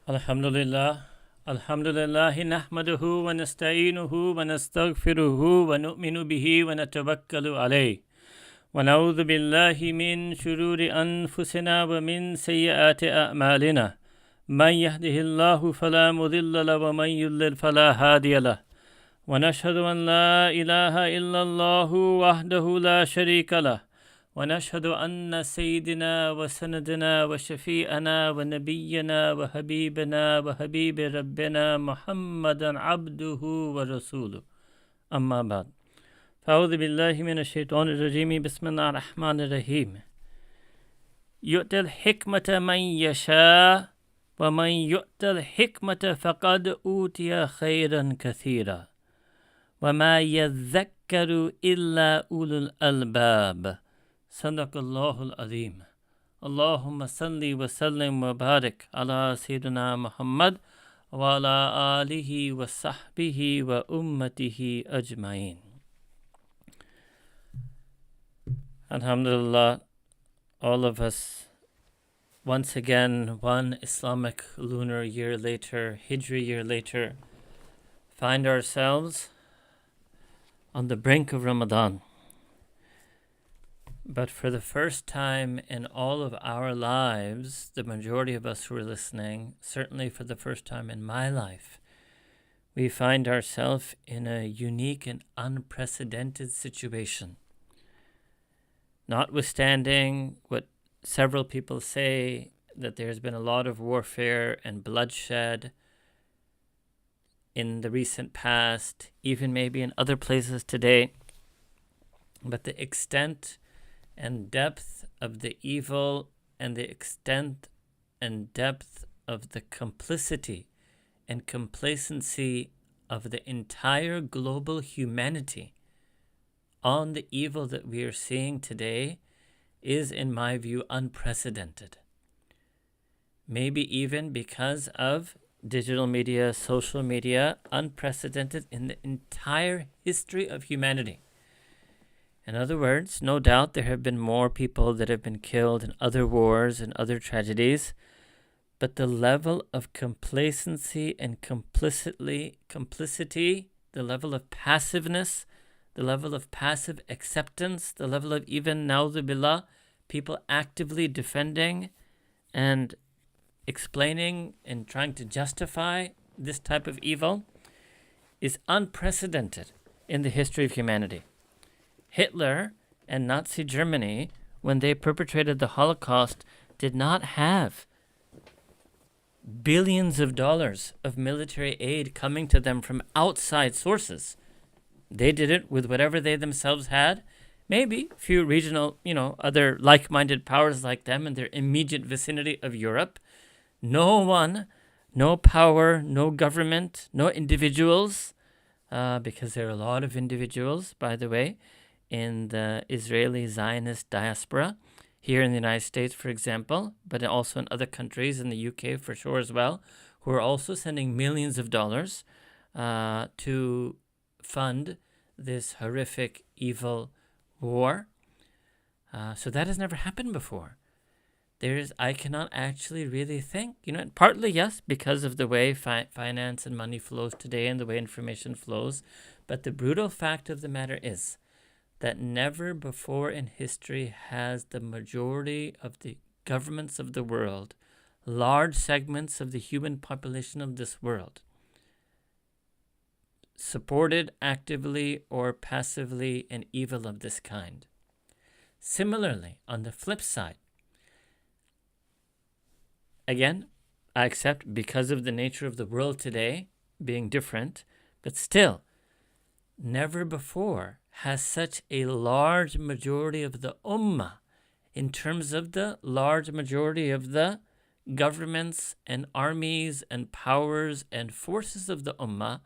Alhamdulillah, Alhamdulillahi nahmaduhu wa nasta'inuhu wa nastaghfiruhu wa nu'minu bihi wa natawakkalu alayh. Wa na'udhu billahi min shururi anfusina wa min sayyiati a'malina. Man yahdihillahu fala mudilla lahu wa man yudlil fala hadiya lahu. Wa nashhadu an la ilaha illallahu wahdahu la sharika lahu. ونشهد أن سيدنا وسندنا وشفيئنا ونبينا وحبيبنا وحبيب ربنا محمدا عبده ورسوله أما بعد فأعوذ بالله من الشيطان الرجيم بسم الله الرحمن الرحيم يؤتي الحكمة من يشاء ومن يؤتى الحكمة فقد أوتي خيرا كثيرا وما يذكر إلا أولو الألباب صدق الله العظيم. اللهم صل وسلم وبارك على سيدنا محمد وعلى آله وصحبه وأمته أجمعين. Alhamdulillah, all of us, once again, one Islamic lunar year later, Hijri year later, find ourselves on the brink of Ramadan. But for the first time in all of our lives, the majority of us who are listening, certainly for the first time in my life, we find ourselves in a unique and unprecedented situation. Notwithstanding what several people say, that there's been a lot of warfare and bloodshed in the recent past, even maybe in other places today, but the extent and depth of the evil and the extent and depth of the complicity and complacency of the entire global humanity on the evil that we are seeing today is, in my view, unprecedented. Maybe even because of digital media, social media, unprecedented in the entire history of humanity. In other words, no doubt there have been more people that have been killed in other wars and other tragedies, but the level of complacency and complicity, the level of passiveness, the level of passive acceptance, the level of even, na'udhu billah, people actively defending and explaining and trying to justify this type of evil is unprecedented in the history of humanity. Hitler and Nazi Germany, when they perpetrated the Holocaust, did not have billions of dollars of military aid coming to them from outside sources. They did it with whatever they themselves had, maybe a few regional, other like-minded powers like them in their immediate vicinity of Europe. No one, no power, no government, no individuals, because there are a lot of individuals, by the way, in the Israeli Zionist diaspora, here in the United States, for example, but also in other countries, in the UK for sure as well, who are also sending millions of dollars to fund this horrific, evil war. So that has never happened before. I cannot actually really think, partly, yes, because of the way finance and money flows today and the way information flows, but the brutal fact of the matter is that never before in history has the majority of the governments of the world, large segments of the human population of this world, supported actively or passively an evil of this kind. Similarly, on the flip side, again, I accept because of the nature of the world today being different, but still, never before has such a large majority of the ummah, in terms of the large majority of the governments and armies and powers and forces of the ummah,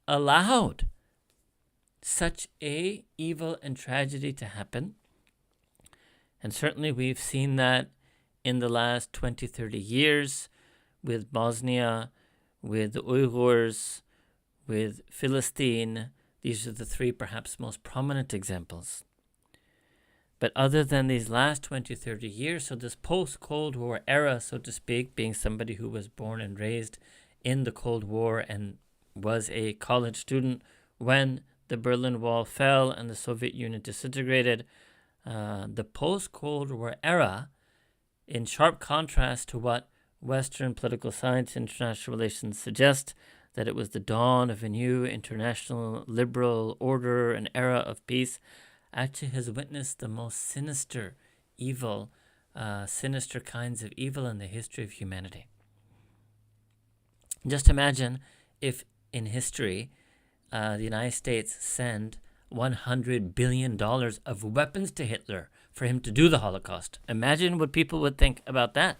allowed such a evil and tragedy to happen. And certainly we've seen that in the last 20, 30 years with Bosnia, with the Uyghurs, with Philistine. These are the three perhaps most prominent examples. But other than these last 20, 30 years, so this post-Cold War era, so to speak, being somebody who was born and raised in the Cold War and was a college student when the Berlin Wall fell and the Soviet Union disintegrated, the post-Cold War era, in sharp contrast to what Western political science and international relations suggest, that it was the dawn of a new international liberal order, an era of peace, actually has witnessed the most sinister evil, sinister kinds of evil in the history of humanity. Just imagine if in history the United States send $100 billion of weapons to Hitler for him to do the Holocaust. Imagine what people would think about that.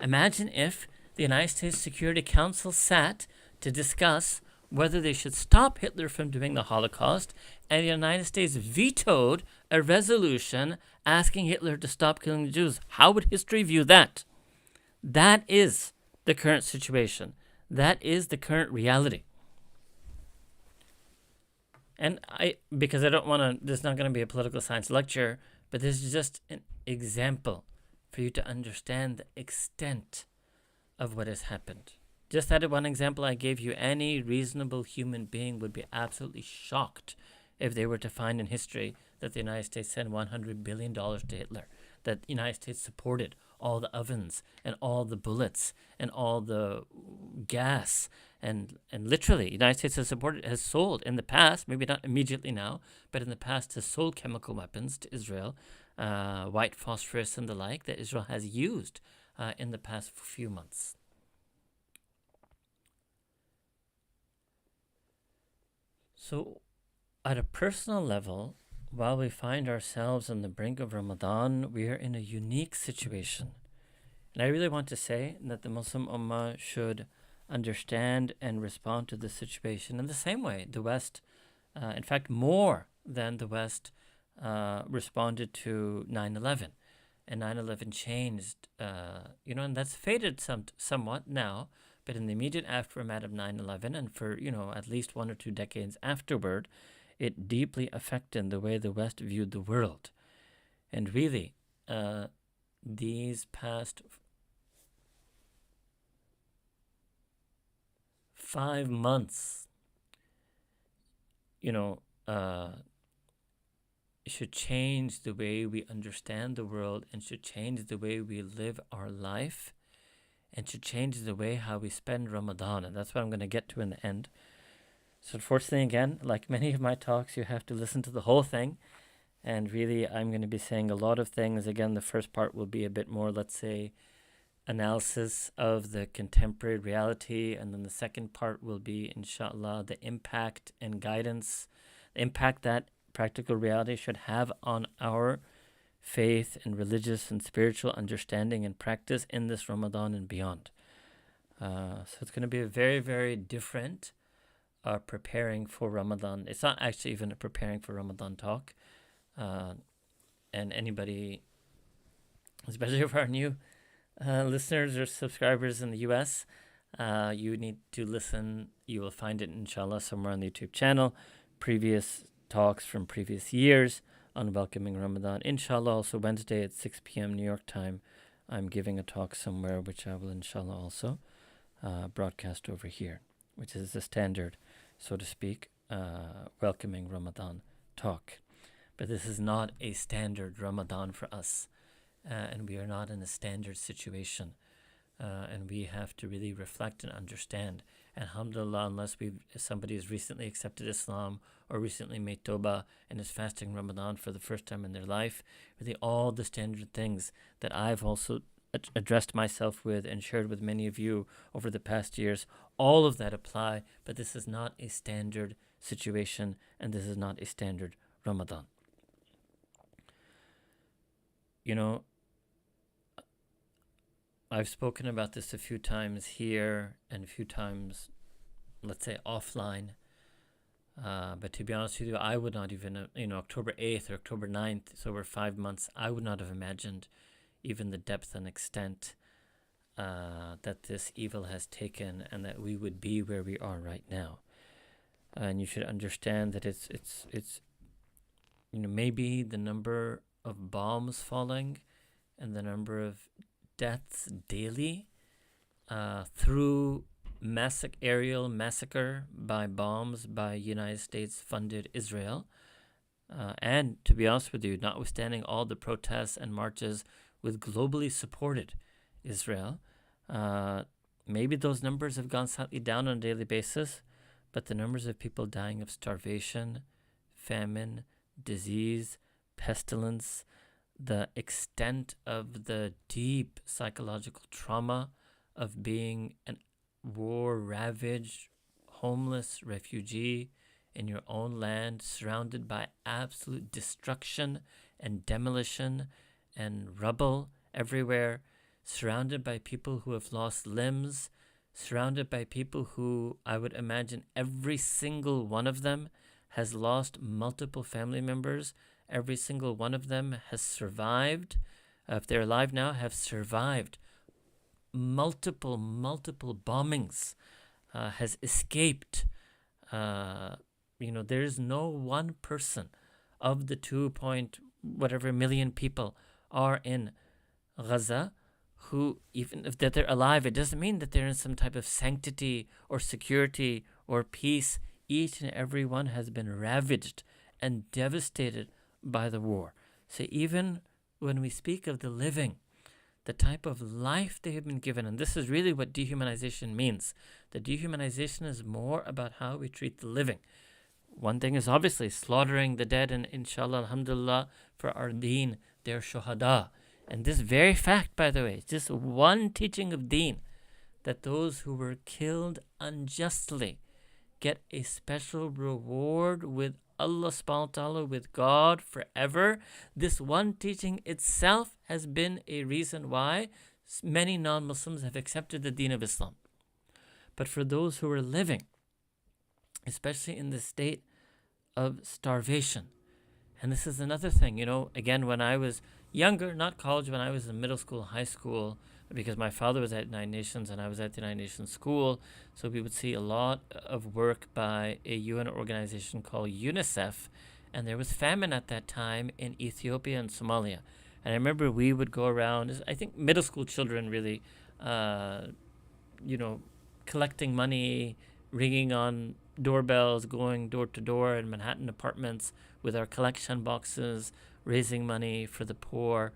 Imagine if the United States Security Council sat to discuss whether they should stop Hitler from doing the Holocaust, and the United States vetoed a resolution asking Hitler to stop killing the Jews. How would history view that? That is the current situation. That is the current reality. And because I don't want to, this is not going to be a political science lecture, but this is just an example for you to understand the extent of what has happened. Just that one example I gave you, any reasonable human being would be absolutely shocked if they were to find in history that the United States sent $100 billion to Hitler, that the United States supported all the ovens and all the bullets and all the gas and literally the United States has sold in the past, maybe not immediately now, but in the past has sold chemical weapons to Israel, white phosphorus and the like, that Israel has used in the past few months. So at a personal level, while we find ourselves on the brink of Ramadan, we are in a unique situation. And I really want to say that the Muslim Ummah should understand and respond to this situation in the same way the West, in fact, more than the West responded to 9/11. And 9/11 changed, and that's faded somewhat now, but in the immediate aftermath of 9/11 and for, at least 1 or 2 decades afterward, it deeply affected the way the West viewed the world. And really, these past 5 months, should change the way we understand the world and should change the way we live our life and should change the way how we spend Ramadan. And that's what I'm going to get to in the end. So unfortunately, again, like many of my talks, you have to listen to the whole thing. And really, I'm going to be saying a lot of things. Again, the first part will be a bit more, let's say, analysis of the contemporary reality. And then the second part will be, inshallah, the impact and guidance, the impact that practical reality should have on our faith and religious and spiritual understanding and practice in this Ramadan and beyond. So it's going to be a very, very different preparing for Ramadan. It's not actually even a preparing for Ramadan talk. And anybody, especially for our new listeners or subscribers in the US, you need to listen. You will find it, inshallah, somewhere on the YouTube channel. Previous talks from previous years on welcoming Ramadan. Inshallah, also Wednesday at 6 p.m. New York time, I'm giving a talk somewhere, which I will, inshallah, also broadcast over here, which is the standard, so to speak, welcoming Ramadan talk. But this is not a standard Ramadan for us, and we are not in a standard situation, and we have to really reflect and understand. And alhamdulillah, unless somebody has recently accepted Islam or recently made Tawbah and is fasting Ramadan for the first time in their life, really all the standard things that I've also addressed myself with and shared with many of you over the past years, all of that apply, but this is not a standard situation and this is not a standard Ramadan. I've spoken about this a few times here and a few times, let's say, offline. But to be honest with you, I would not even, October 8th or October 9th, so over 5 months, I would not have imagined even the depth and extent that this evil has taken and that we would be where we are right now. And you should understand that it's maybe the number of bombs falling and the number of deaths daily through aerial massacre by bombs by United States-funded Israel. And to be honest with you, notwithstanding all the protests and marches with globally supported Israel, maybe those numbers have gone slightly down on a daily basis, but the numbers of people dying of starvation, famine, disease, pestilence, the extent of the deep psychological trauma of being a war-ravaged, homeless refugee in your own land, surrounded by absolute destruction and demolition and rubble everywhere, surrounded by people who have lost limbs, surrounded by people who, I would imagine, every single one of them has lost multiple family members. Every single one of them has survived, if they're alive now, have survived multiple bombings, has escaped. There's no one person of the 2 million people are in Gaza who, even if that they're alive, it doesn't mean that they're in some type of sanctity or security or peace. Each and every one has been ravaged and devastated by the war. So even when we speak of the living, the type of life they have been given, and this is really what dehumanization means. The dehumanization is more about how we treat the living. One thing is obviously slaughtering the dead, and inshallah, alhamdulillah, for our deen, they're shuhada. And this very fact, by the way, is just one teaching of deen, that those who were killed unjustly get a special reward with Allah subhanahu wa ta'ala, with God forever. This one teaching itself has been a reason why many non-Muslims have accepted the deen of Islam. But for those who are living, especially in the state of starvation, and this is another thing, again, when I was younger, not college, when I was in middle school, high school, because my father was at United Nations and I was at the United Nations school, so we would see a lot of work by a UN organization called UNICEF, and there was famine at that time in Ethiopia and Somalia. And I remember we would go around, I think middle school children really, collecting money, ringing on doorbells, going door to door in Manhattan apartments with our collection boxes, raising money for the poor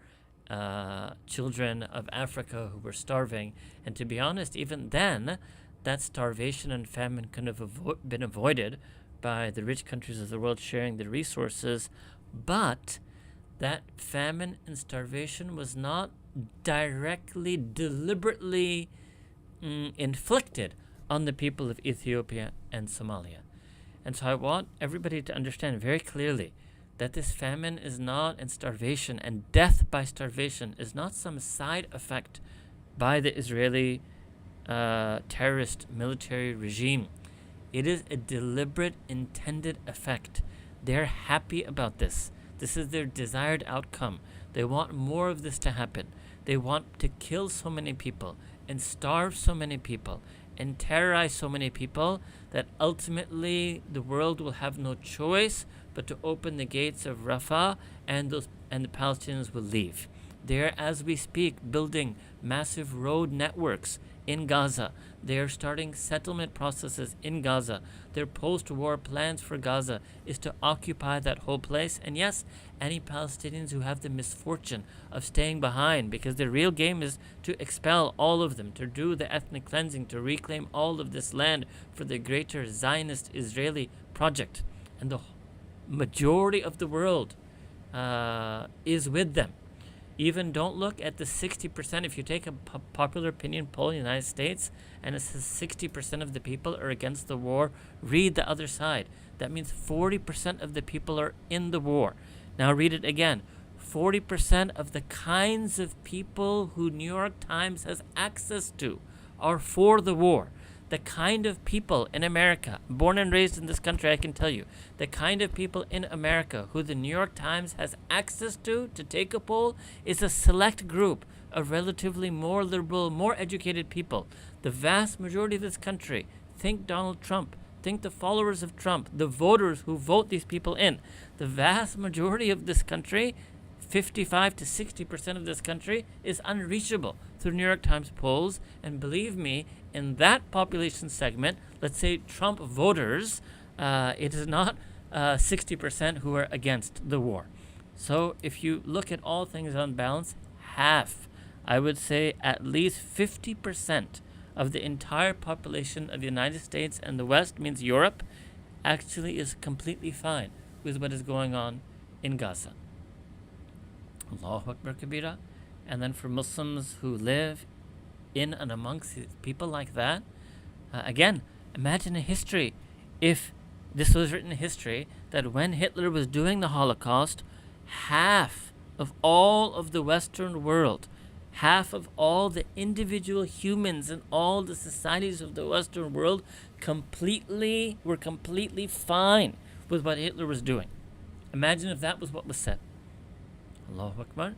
children of Africa who were starving. And to be honest, even then, that starvation and famine could have been avoided by the rich countries of the world sharing the resources. But that famine and starvation was not directly, deliberately inflicted on the people of Ethiopia and Somalia. And so I want everybody to understand very clearly that this famine is not, and starvation and death by starvation is not some side effect by the Israeli terrorist military regime. It is a deliberate, intended effect. They're happy about this. This is their desired outcome. They want more of this to happen. They want to kill so many people and starve so many people and terrorize so many people that ultimately the world will have no choice but to open the gates of Rafah, and the Palestinians will leave. They're, as we speak, building massive road networks in Gaza. They're starting settlement processes in Gaza. Their post-war plans for Gaza is to occupy that whole place. And yes, any Palestinians who have the misfortune of staying behind, because the real game is to expel all of them, to do the ethnic cleansing, to reclaim all of this land for the greater Zionist Israeli project. And the majority of the world is with them. Even don't look at the 60%. If you take a popular opinion poll in the United States and it says 60% of the people are against the war, read the other side. That means 40% of the people are in the war. Now read it again. 40% of the kinds of people who New York Times has access to are for the war. The kind of people in America, born and raised in this country, I can tell you, the kind of people in America who the New York Times has access to take a poll is a select group of relatively more liberal, more educated people. The vast majority of this country think Donald Trump, think the followers of Trump, the voters who vote these people in. The vast majority of this country, 55 to 60% of this country is unreachable through New York Times polls. And believe me, in that population segment, let's say Trump voters, it is not 60% who are against the war. So if you look at all things on balance, half, I would say at least 50% of the entire population of the United States and the West, means Europe, actually is completely fine with what is going on in Gaza. Allahu Akbar Kabira. And then for Muslims who live in and amongst people like that, again, imagine a history. If this was written in history, that when Hitler was doing the Holocaust, half of all of the Western world, half of all the individual humans in all the societies of the Western world were completely fine with what Hitler was doing. Imagine if that was what was said. Allahu Akbar.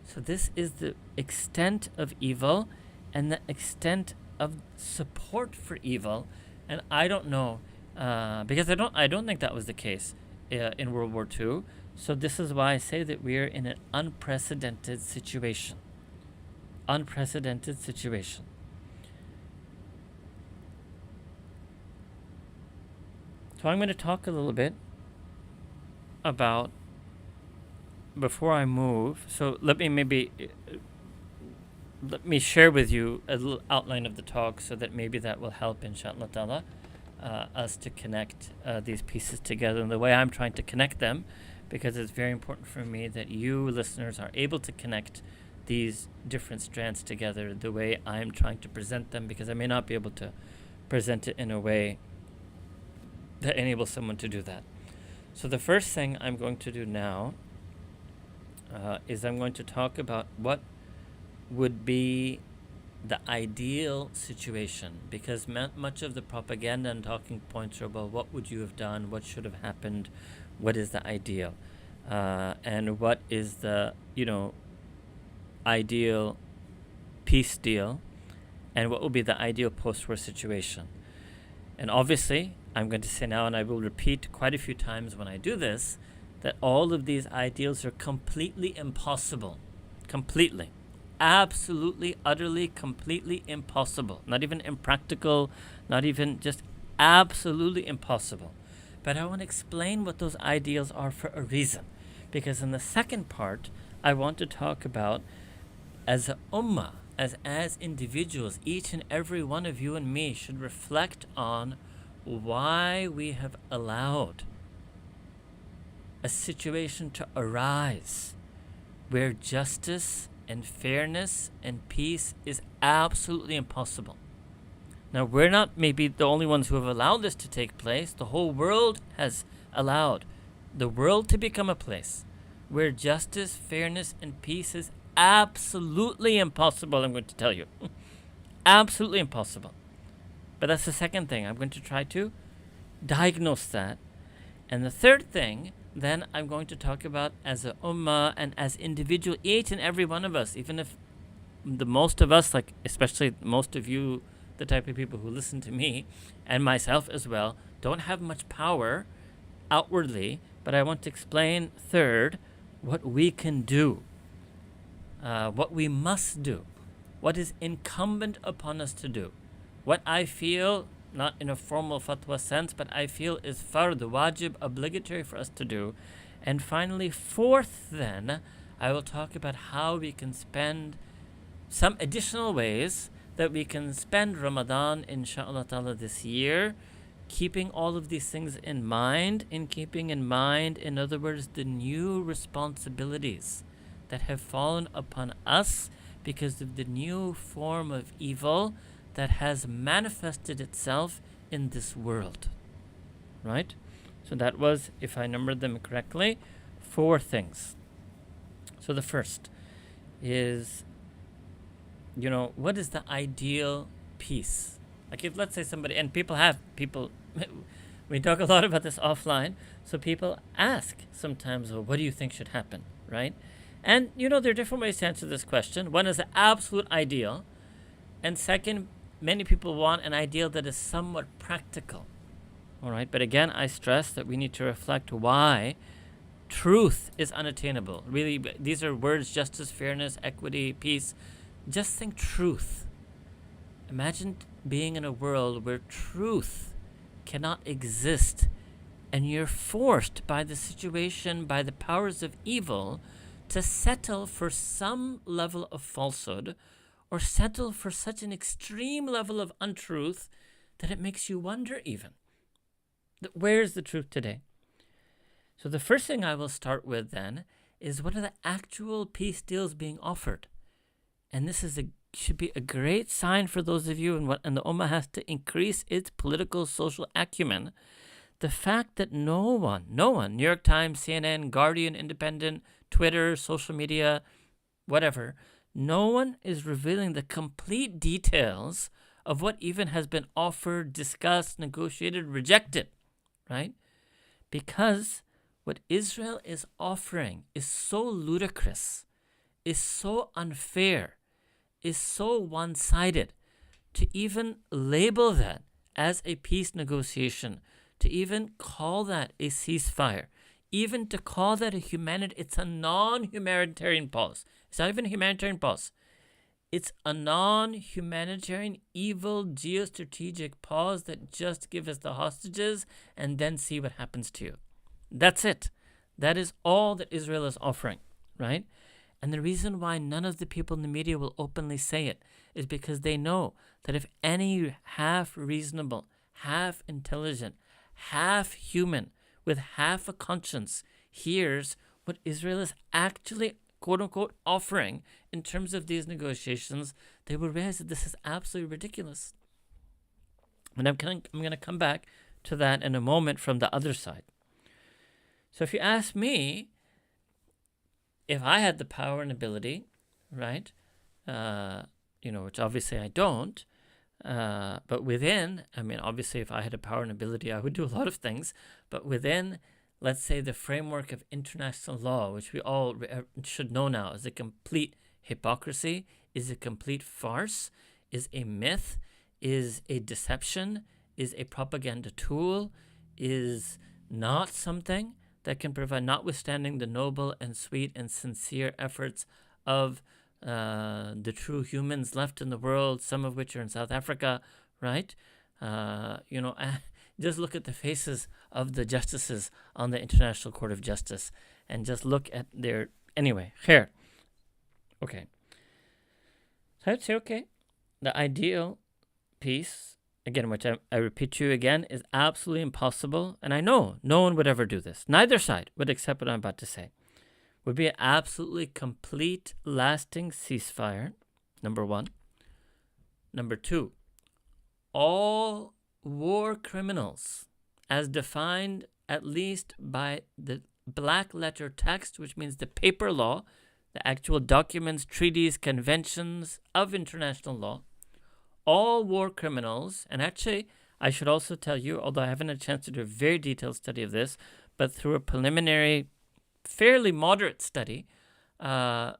So this is the extent of evil and the extent of support for evil. And I don't know, because I don't think that was the case in World War II. So this is why I say that we are in an unprecedented situation. Unprecedented situation. So I'm going to talk a little bit about, before I move, so let me share with you a little outline of the talk, so that maybe that will help, inshallah ta'ala, us to connect these pieces together in the way I'm trying to connect them, because it's very important for me that you listeners are able to connect these different strands together the way I'm trying to present them, because I may not be able to present it in a way that enables someone to do that. So the first thing I'm going to do now is I'm going to talk about what would be the ideal situation, because much of the propaganda and talking points are about what would you have done, what should have happened, what is the ideal, and what is the ideal peace deal, and what will be the ideal post-war situation. And obviously, I'm going to say now, and I will repeat quite a few times when I do this, that all of these ideals are completely impossible. Completely. Absolutely, utterly, completely impossible. Not even impractical, not even, just absolutely impossible. But I want to explain what those ideals are for a reason. Because in the second part, I want to talk about, as a ummah, as individuals, each and every one of you and me should reflect on why we have allowed a situation to arise where justice and fairness and peace is absolutely impossible. Now, we're not maybe the only ones who have allowed this to take place. The whole world has allowed the world to become a place where justice, fairness, and peace is absolutely impossible, I'm going to tell you. Absolutely impossible. But that's the second thing. I'm going to try to diagnose that. And the third thing, then I'm going to talk about as a ummah and as individual, each and every one of us, even if the most of us, like especially most of you, the type of people who listen to me, and myself as well, don't have much power outwardly, but I want to explain, third, what we can do, what we must do, what is incumbent upon us to do, what I feel, not in a formal fatwa sense, but I feel is fard, wajib, obligatory for us to do. And finally, fourth then, I will talk about how we can spend some additional ways that we can spend Ramadan, inshallah ta'ala, this year, keeping all of these things in mind, in other words, the new responsibilities that have fallen upon us because of the new form of evil that has manifested itself in this world. Right? So that was, if I numbered them correctly, 4 things. So the first is, what is the ideal peace? Like if, let's say somebody, and people, we talk a lot about this offline, so people ask sometimes, well, what do you think should happen, right? And, there are different ways to answer this question. One is the absolute ideal, and second, many people want an ideal that is somewhat practical, all right? But again, I stress that we need to reflect why truth is unattainable. Really, these are words: justice, fairness, equity, peace. Just think truth. Imagine being in a world where truth cannot exist, and you're forced by the situation, by the powers of evil, to settle for some level of falsehood, or settle for such an extreme level of untruth that it makes you wonder even, where is the truth today? So the first thing I will start with then is, what are the actual peace deals being offered? And this should be a great sign for those of you, and the Ummah has to increase its political, social acumen. The fact that no one, New York Times, CNN, Guardian, Independent, Twitter, social media, whatever, no one is revealing the complete details of what even has been offered, discussed, negotiated, rejected, right? Because what Israel is offering is so ludicrous, is so unfair, is so one-sided. To even label that as a peace negotiation, to even call that a ceasefire, even to call that it's a non-humanitarian pause. It's not even a humanitarian pause. It's a non-humanitarian, evil, geostrategic pause that just give us the hostages and then see what happens to you. That's it. That is all that Israel is offering, right? And the reason why none of the people in the media will openly say it is because they know that if any half reasonable, half intelligent, half human, with half a conscience hears what Israel is actually, quote-unquote, offering in terms of these negotiations, they will realize that this is absolutely ridiculous. And I'm going to come back to that in a moment from the other side. So if you ask me, if I had the power and ability, right, which obviously I don't, but within, obviously if I had a power and ability, I would do a lot of things, but within, let's say, the framework of international law, which we all should know now is a complete hypocrisy, is a complete farce, is a myth, is a deception, is a propaganda tool, is not something that can provide, notwithstanding the noble and sweet and sincere efforts of the true humans left in the world, some of which are in South Africa, right? Just look at the faces of the justices on the International Court of Justice, and just look at their, anyway, here. Okay. So I'd say, okay, the ideal peace, again, which I repeat to you again, is absolutely impossible. And I know no one would ever do this. Neither side would accept what I'm about to say. Would be an absolutely complete, lasting ceasefire, number one. Number two, all war criminals, as defined at least by the black letter text, which means the paper law, the actual documents, treaties, conventions of international law, all war criminals, and actually, I should also tell you, although I haven't had a chance to do a very detailed study of this, but through a preliminary, fairly moderate study, at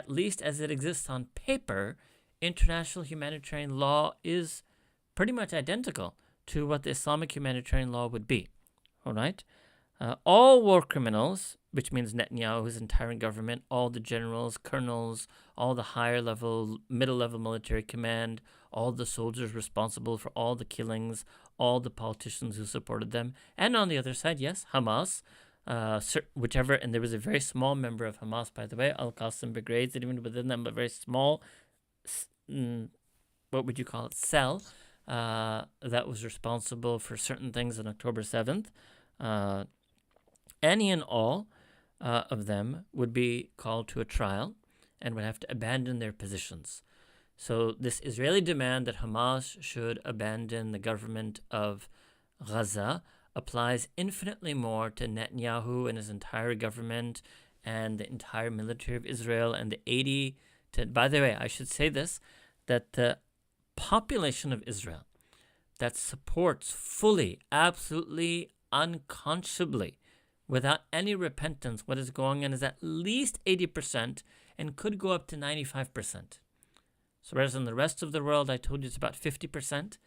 least as it exists on paper, international humanitarian law is pretty much identical to what the Islamic humanitarian law would be. All right? All war criminals, which means Netanyahu's entire government, all the generals, colonels, all the higher level, middle level military command, all the soldiers responsible for all the killings, all the politicians who supported them, and on the other side, yes, Hamas, whichever, and there was a very small member of Hamas, by the way, Al-Qassam brigades, and even within them, a very small, what would you call it, cell, that was responsible for certain things on October 7th. Any and all of them would be called to a trial and would have to abandon their positions. So this Israeli demand that Hamas should abandon the government of Gaza applies infinitely more to Netanyahu and his entire government and the entire military of Israel and the 80 to, by the way, I should say this, that the population of Israel that supports fully, absolutely, unconscionably, without any repentance, what is going on is at least 80% and could go up to 95%. So whereas in the rest of the world, I told you it's about 50%,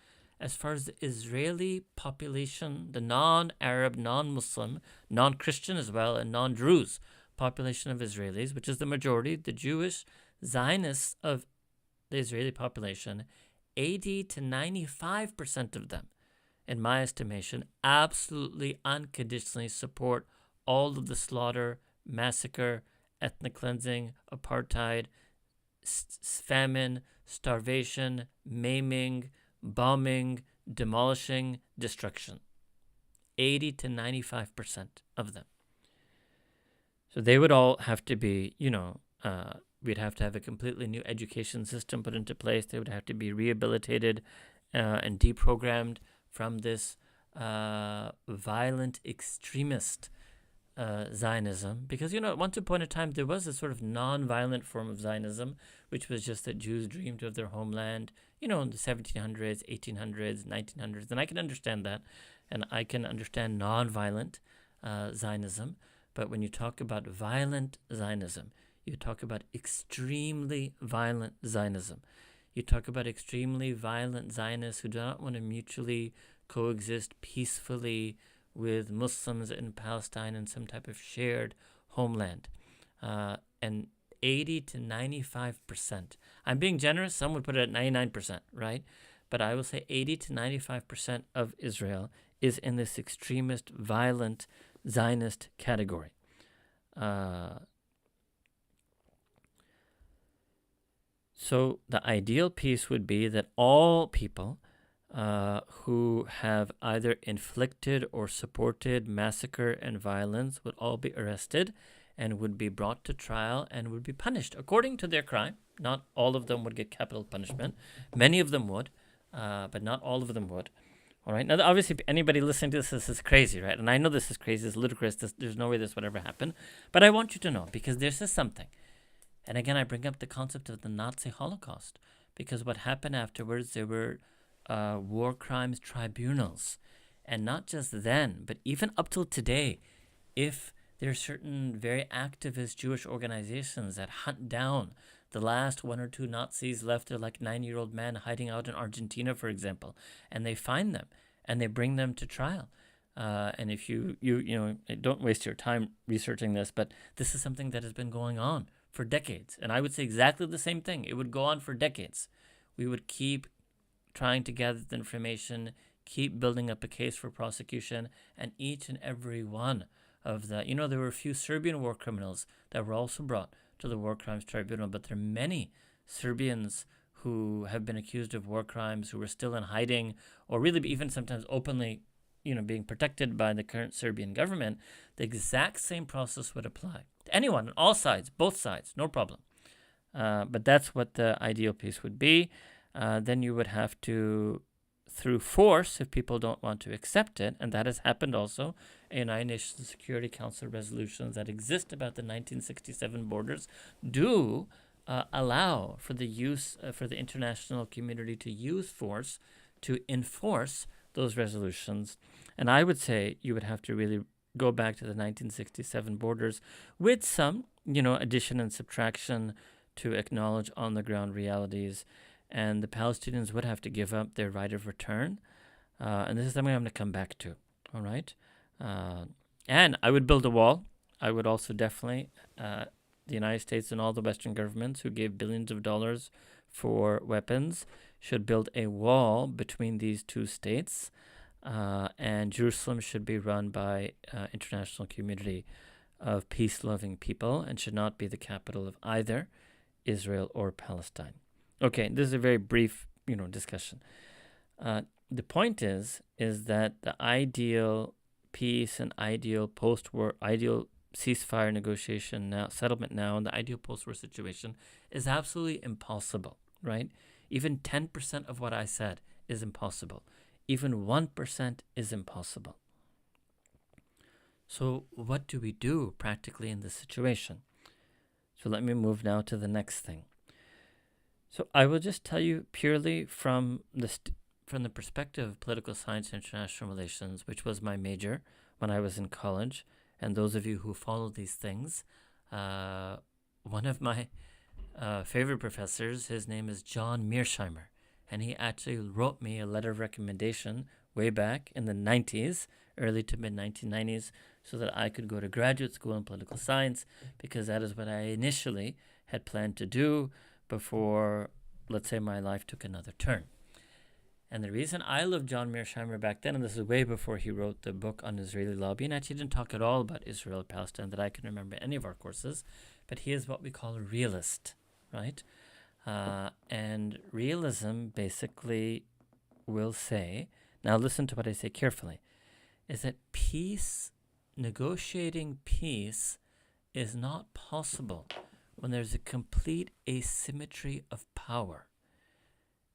as far as the Israeli population, the non-Arab, non-Muslim, non-Christian as well, and non-Druze population of Israelis, which is the majority, the Jewish Zionists of the Israeli population, 80 to 95% of them, in my estimation, absolutely unconditionally support all of the slaughter, massacre, ethnic cleansing, apartheid, famine, starvation, maiming, bombing, demolishing, destruction. 80 to 95% of them. So they would all have to be, we'd have to have a completely new education system put into place. They would have to be rehabilitated and deprogrammed from this violent extremist Zionism. Because, once upon a time, there was a sort of non-violent form of Zionism, which was just that Jews dreamed of their homeland, in the 1700s, 1800s, 1900s. And I can understand that. And I can understand non-violent Zionism. But when you talk about violent Zionism, you talk about extremely violent Zionism. You talk about extremely violent Zionists who do not want to mutually coexist peacefully with Muslims in Palestine in some type of shared homeland. And 80 to 95%. I'm being generous. Some would put it at 99%, right? But I will say 80 to 95% of Israel is in this extremist, violent Zionist category. So the ideal peace would be that all people who have either inflicted or supported massacre and violence would all be arrested and would be brought to trial and would be punished according to their crime. Not all of them would get capital punishment. Many of them would, but not all of them would. All right. Now, obviously, anybody listening to this is crazy, right? And I know this is crazy. It's ludicrous. There's no way this would ever happen. But I want you to know, because this is something. And again, I bring up the concept of the Nazi Holocaust, because what happened afterwards, there were war crimes tribunals. And not just then, but even up till today, if there are certain very activist Jewish organizations that hunt down the last one or two Nazis left, they're like 9-year-old man hiding out in Argentina, for example, and they find them and they bring them to trial. And if you don't waste your time researching this, but this is something that has been going on for decades. And I would say exactly the same thing. It would go on for decades. We would keep trying to gather the information, keep building up a case for prosecution, and each and every one of the, there were a few Serbian war criminals that were also brought to the War Crimes Tribunal, but there are many Serbians who have been accused of war crimes who are still in hiding, or really even sometimes openly, being protected by the current Serbian government. The exact same process would apply to anyone on all sides, both sides, no problem. But that's what the ideal peace would be. Then you would have to, through force, if people don't want to accept it, and that has happened also. United Nations Security Council resolutions that exist about the 1967 borders do allow for the use, for the international community to use force to enforce those resolutions. And I would say you would have to really go back to the 1967 borders with some, addition and subtraction to acknowledge on-the-ground realities. And the Palestinians would have to give up their right of return. And this is something I'm going to come back to, all right? And I would build a wall. I would also definitely, the United States and all the Western governments who gave billions of dollars for weapons should build a wall between these two states. And Jerusalem should be run by international community of peace-loving people and should not be the capital of either Israel or Palestine. Okay, this is a very brief, discussion. The point is that the ideal peace and ideal post-war, ideal ceasefire negotiation now, settlement now, and the ideal post-war situation is absolutely impossible, right? Even 10% of what I said is impossible. Even 1% is impossible. So what do we do practically in this situation? So let me move now to the next thing. So I will just tell you purely from the perspective of political science and international relations, which was my major when I was in college. And those of you who follow these things, one of my favorite professors, his name is John Mearsheimer. And he actually wrote me a letter of recommendation way back in the 90s, early to mid 1990s, so that I could go to graduate school in political science, because that is what I initially had planned to do before, let's say, my life took another turn. And the reason I loved John Mearsheimer back then, and this is way before he wrote the book on Israeli lobby, and actually didn't talk at all about Israel or Palestine that I can remember in any of our courses, but he is what we call a realist, right? And realism basically will say, now listen to what I say carefully, is that peace, negotiating peace, is not possible when there's a complete asymmetry of power.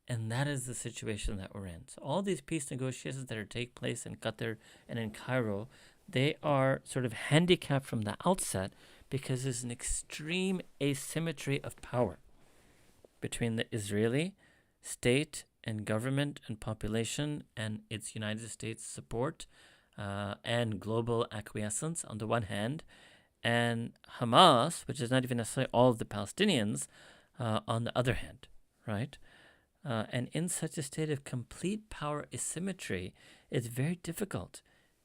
And that is the situation that we're in. So all these peace negotiations that are take place in Qatar and in Cairo, they are sort of handicapped from the outset because there's an extreme asymmetry of power between the Israeli state and government and population and its United States support and global acquiescence on the one hand, and Hamas, which is not even necessarily all of the Palestinians, on the other hand, right? And in such a state of complete power asymmetry, it's very difficult.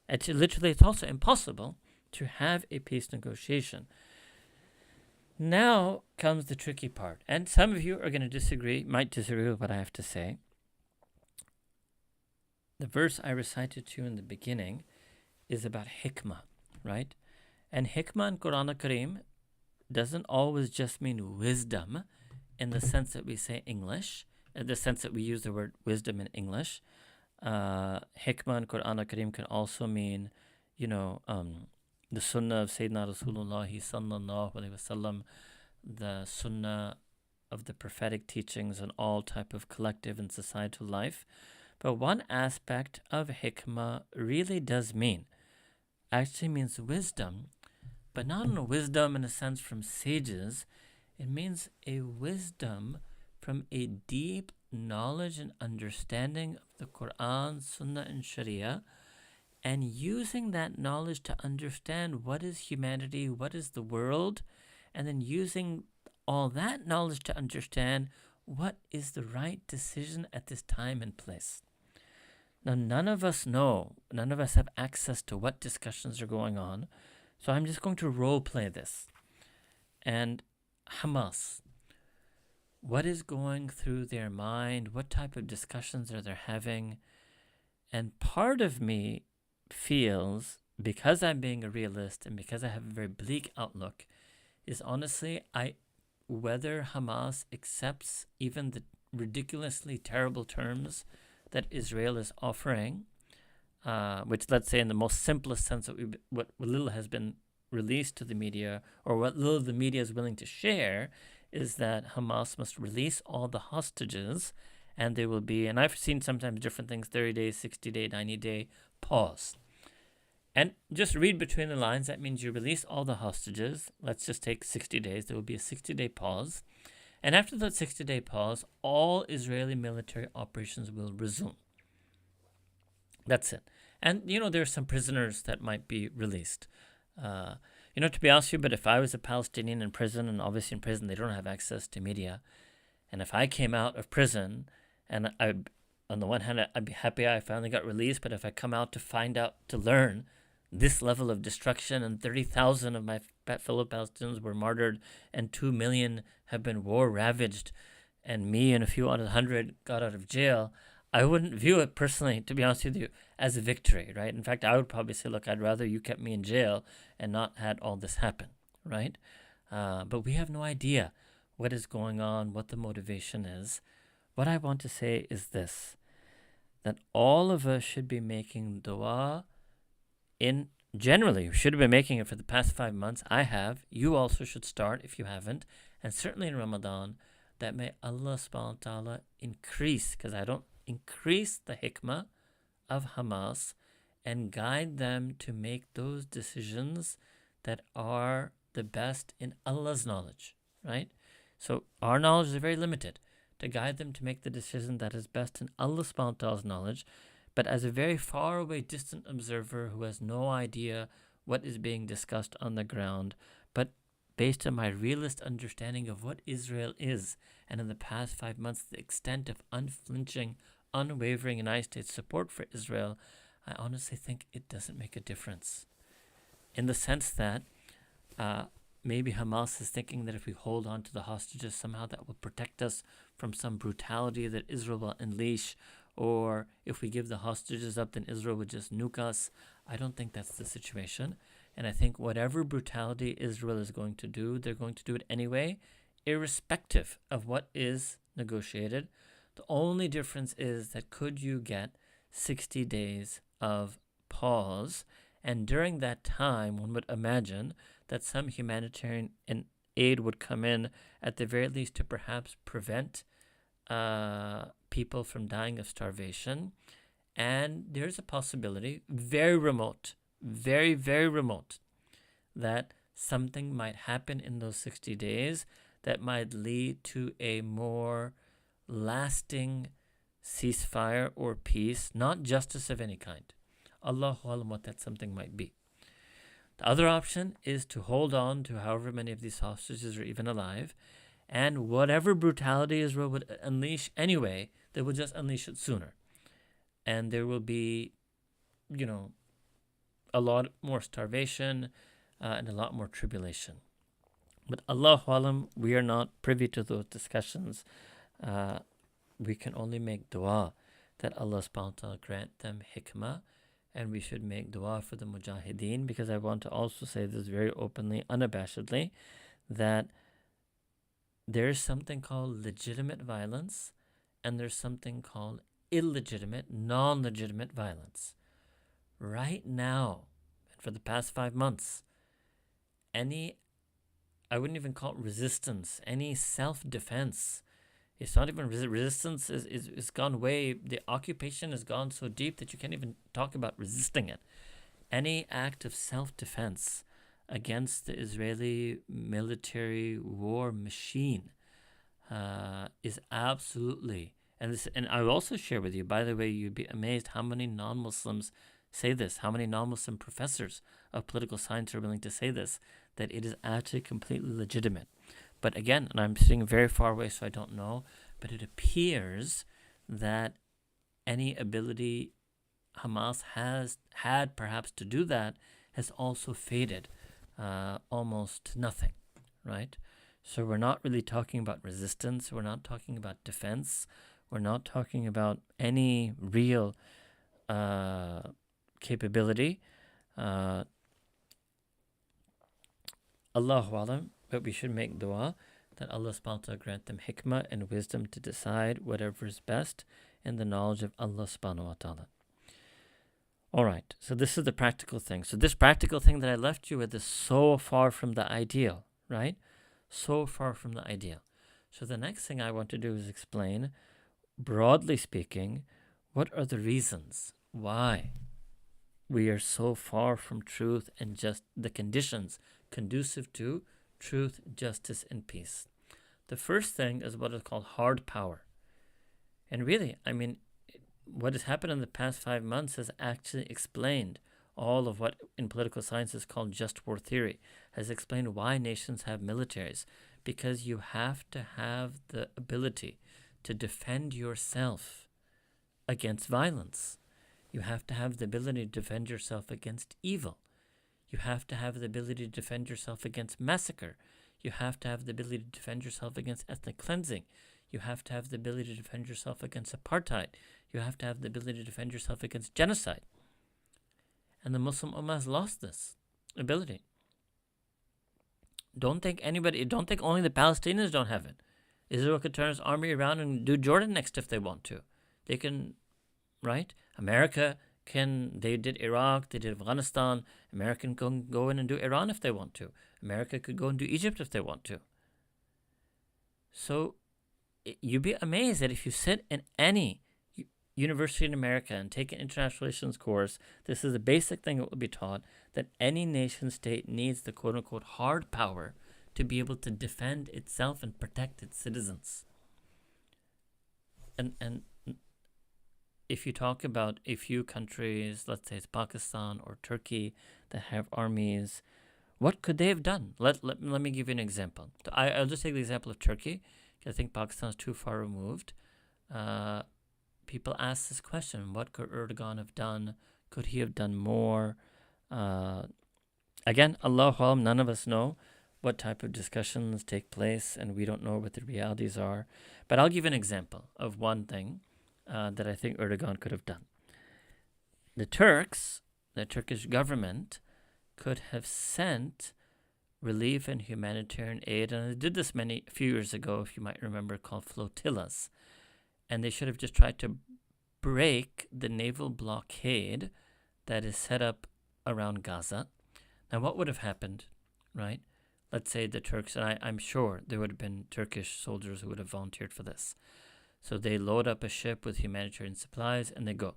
It's also impossible to have a peace negotiation. Now comes the tricky part. And some of you are going to might disagree with what I have to say. The verse I recited to you in the beginning is about hikmah, right? And hikmah in Quran al-Karim doesn't always just mean wisdom in the sense that we say English, in the sense that we use the word wisdom in English. Hikmah in Quran al-Karim can also mean, the sunnah of Sayyidina Rasulullah sallallahu alaihi wasallam, the sunnah of the prophetic teachings and all type of collective and societal life. But one aspect of hikmah really does actually means wisdom, but not in a wisdom in a sense from sages. It means a wisdom from a deep knowledge and understanding of the Quran, Sunnah, and Sharia, and using that knowledge to understand what is humanity, what is the world, and then using all that knowledge to understand what is the right decision at this time and place. Now, none of us have access to what discussions are going on, so I'm just going to role play this. And Hamas, what is going through their mind? What type of discussions are they having? And part of me feels, because I'm being a realist and because I have a very bleak outlook, is honestly, whether Hamas accepts even the ridiculously terrible terms that Israel is offering, which, let's say in the most simplest sense, what little has been released to the media, or what little the media is willing to share, is that Hamas must release all the hostages, and there will be, and I've seen sometimes different things, 30 days, 60-day, 90-day pause. And just read between the lines, that means you release all the hostages. Let's just take 60 days. There will be a 60-day pause. And after that 60-day pause, all Israeli military operations will resume. That's it. And, there are some prisoners that might be released. To be honest with you, but if I was a Palestinian in prison, and obviously in prison they don't have access to media, and if I came out of prison, and on the one hand, I'd be happy I finally got released, but if I come out to learn this level of destruction, and 30,000 of my fellow Palestinians were martyred, and 2 million have been war-ravaged, and me and a few out of 100 got out of jail, I wouldn't view it personally, to be honest with you, as a victory, right? In fact, I would probably say, look, I'd rather you kept me in jail and not had all this happen, right? But we have no idea what is going on, what the motivation is. What I want to say is this, that all of us should be making dua generally, you should have been making it for the past 5 months. I have. You also should start if you haven't. And certainly in Ramadan, that may Allah subhanahu wa ta'ala increase the hikmah of Hamas and guide them to make those decisions that are the best in Allah's knowledge, right? So our knowledge is very limited. To guide them to make the decision that is best in Allah subhanahu wa ta'ala's knowledge, but as a very far away, distant observer who has no idea what is being discussed on the ground, but based on my realist understanding of what Israel is, and in the past 5 months, the extent of unflinching, unwavering United States support for Israel, I honestly think it doesn't make a difference. In the sense that maybe Hamas is thinking that if we hold on to the hostages, somehow that will protect us from some brutality that Israel will unleash, or if we give the hostages up, then Israel would just nuke us. I don't think that's the situation. And I think whatever brutality Israel is going to do, they're going to do it anyway, irrespective of what is negotiated. The only difference is that could you get 60 days of pause? And during that time, one would imagine that some humanitarian aid would come in, at the very least, to perhaps prevent people from dying of starvation. And there's a possibility, very remote, very, very remote, that something might happen in those 60 days that might lead to a more lasting ceasefire or peace, not justice of any kind. Allahu alam what that something might be. The other option is to hold on to however many of these hostages are even alive, and whatever brutality Israel would unleash anyway, they will just unleash it sooner. And there will be, a lot more starvation and a lot more tribulation. But Allahu alam, we are not privy to those discussions. We can only make dua that Allah subhanahu wa ta'ala grant them hikmah, and we should make dua for the mujahideen, because I want to also say this very openly, unabashedly, that there is something called legitimate violence, and there's something called illegitimate, non-legitimate violence. Right now, and for the past 5 months, I wouldn't even call it resistance, any self-defense. It's not even resistance. Is gone way. The occupation has gone so deep that you can't even talk about resisting it. Any act of self-defense against the Israeli military war machine is absolutely, and I will also share with you, by the way, you'd be amazed how many non-Muslims say this, how many non-Muslim professors of political science are willing to say this, that it is actually completely legitimate. But again, and I'm sitting very far away, so I don't know, but it appears that any ability Hamas has had perhaps to do that has also faded, almost nothing, right? So we're not really talking about resistance, we're not talking about defense, we're not talking about any real capability. Allahu alam, but we should make dua that Allah subhanahu wa ta'ala grant them hikmah and wisdom to decide whatever is best in the knowledge of Allah subhanahu wa ta'ala. Alright, so this is the practical thing. So this practical thing that I left you with is so far from the ideal, right? So far from the ideal. So the next thing I want to do is explain, broadly speaking, what are the reasons why we are so far from truth and just the conditions conducive to truth, justice, and peace. The first thing is what is called hard power. And really, what has happened in the past 5 months has actually explained all of what in political science is called just war theory, has explained why nations have militaries, because you have to have the ability to defend yourself against violence. You have to have the ability to defend yourself against evil. You have to have the ability to defend yourself against massacre. You have to have the ability to defend yourself against ethnic cleansing. You have to have the ability to defend yourself against apartheid. You have to have the ability to defend yourself against genocide. And the Muslim Ummah has lost this ability. Don't think only the Palestinians don't have it. Israel could turn its army around and do Jordan next if they want to. They can, right? America can, they did Iraq, they did Afghanistan. America can go in and do Iran if they want to. America could go and do Egypt if they want to. So you'd be amazed that if you sit in any university in America and take an international relations course, this is a basic thing that will be taught, that any nation state needs the quote-unquote hard power to be able to defend itself and protect its citizens. And if you talk about a few countries, let's say it's Pakistan or Turkey, that have armies, what could they have done? Let me give you an example. I'll just take the example of Turkey. I think Pakistan is too far removed. People ask this question: what could Erdogan have done? Could he have done more? Again, Allahu Alam, none of us know what type of discussions take place, and we don't know what the realities are. But I'll give an example of one thing that I think Erdogan could have done. The Turkish government, could have sent relief and humanitarian aid, and they did this a few years ago, if you might remember, called flotillas. And they should have just tried to break the naval blockade that is set up around Gaza. Now, what would have happened, right? Let's say the Turks, and I'm sure there would have been Turkish soldiers who would have volunteered for this. So they load up a ship with humanitarian supplies and they go.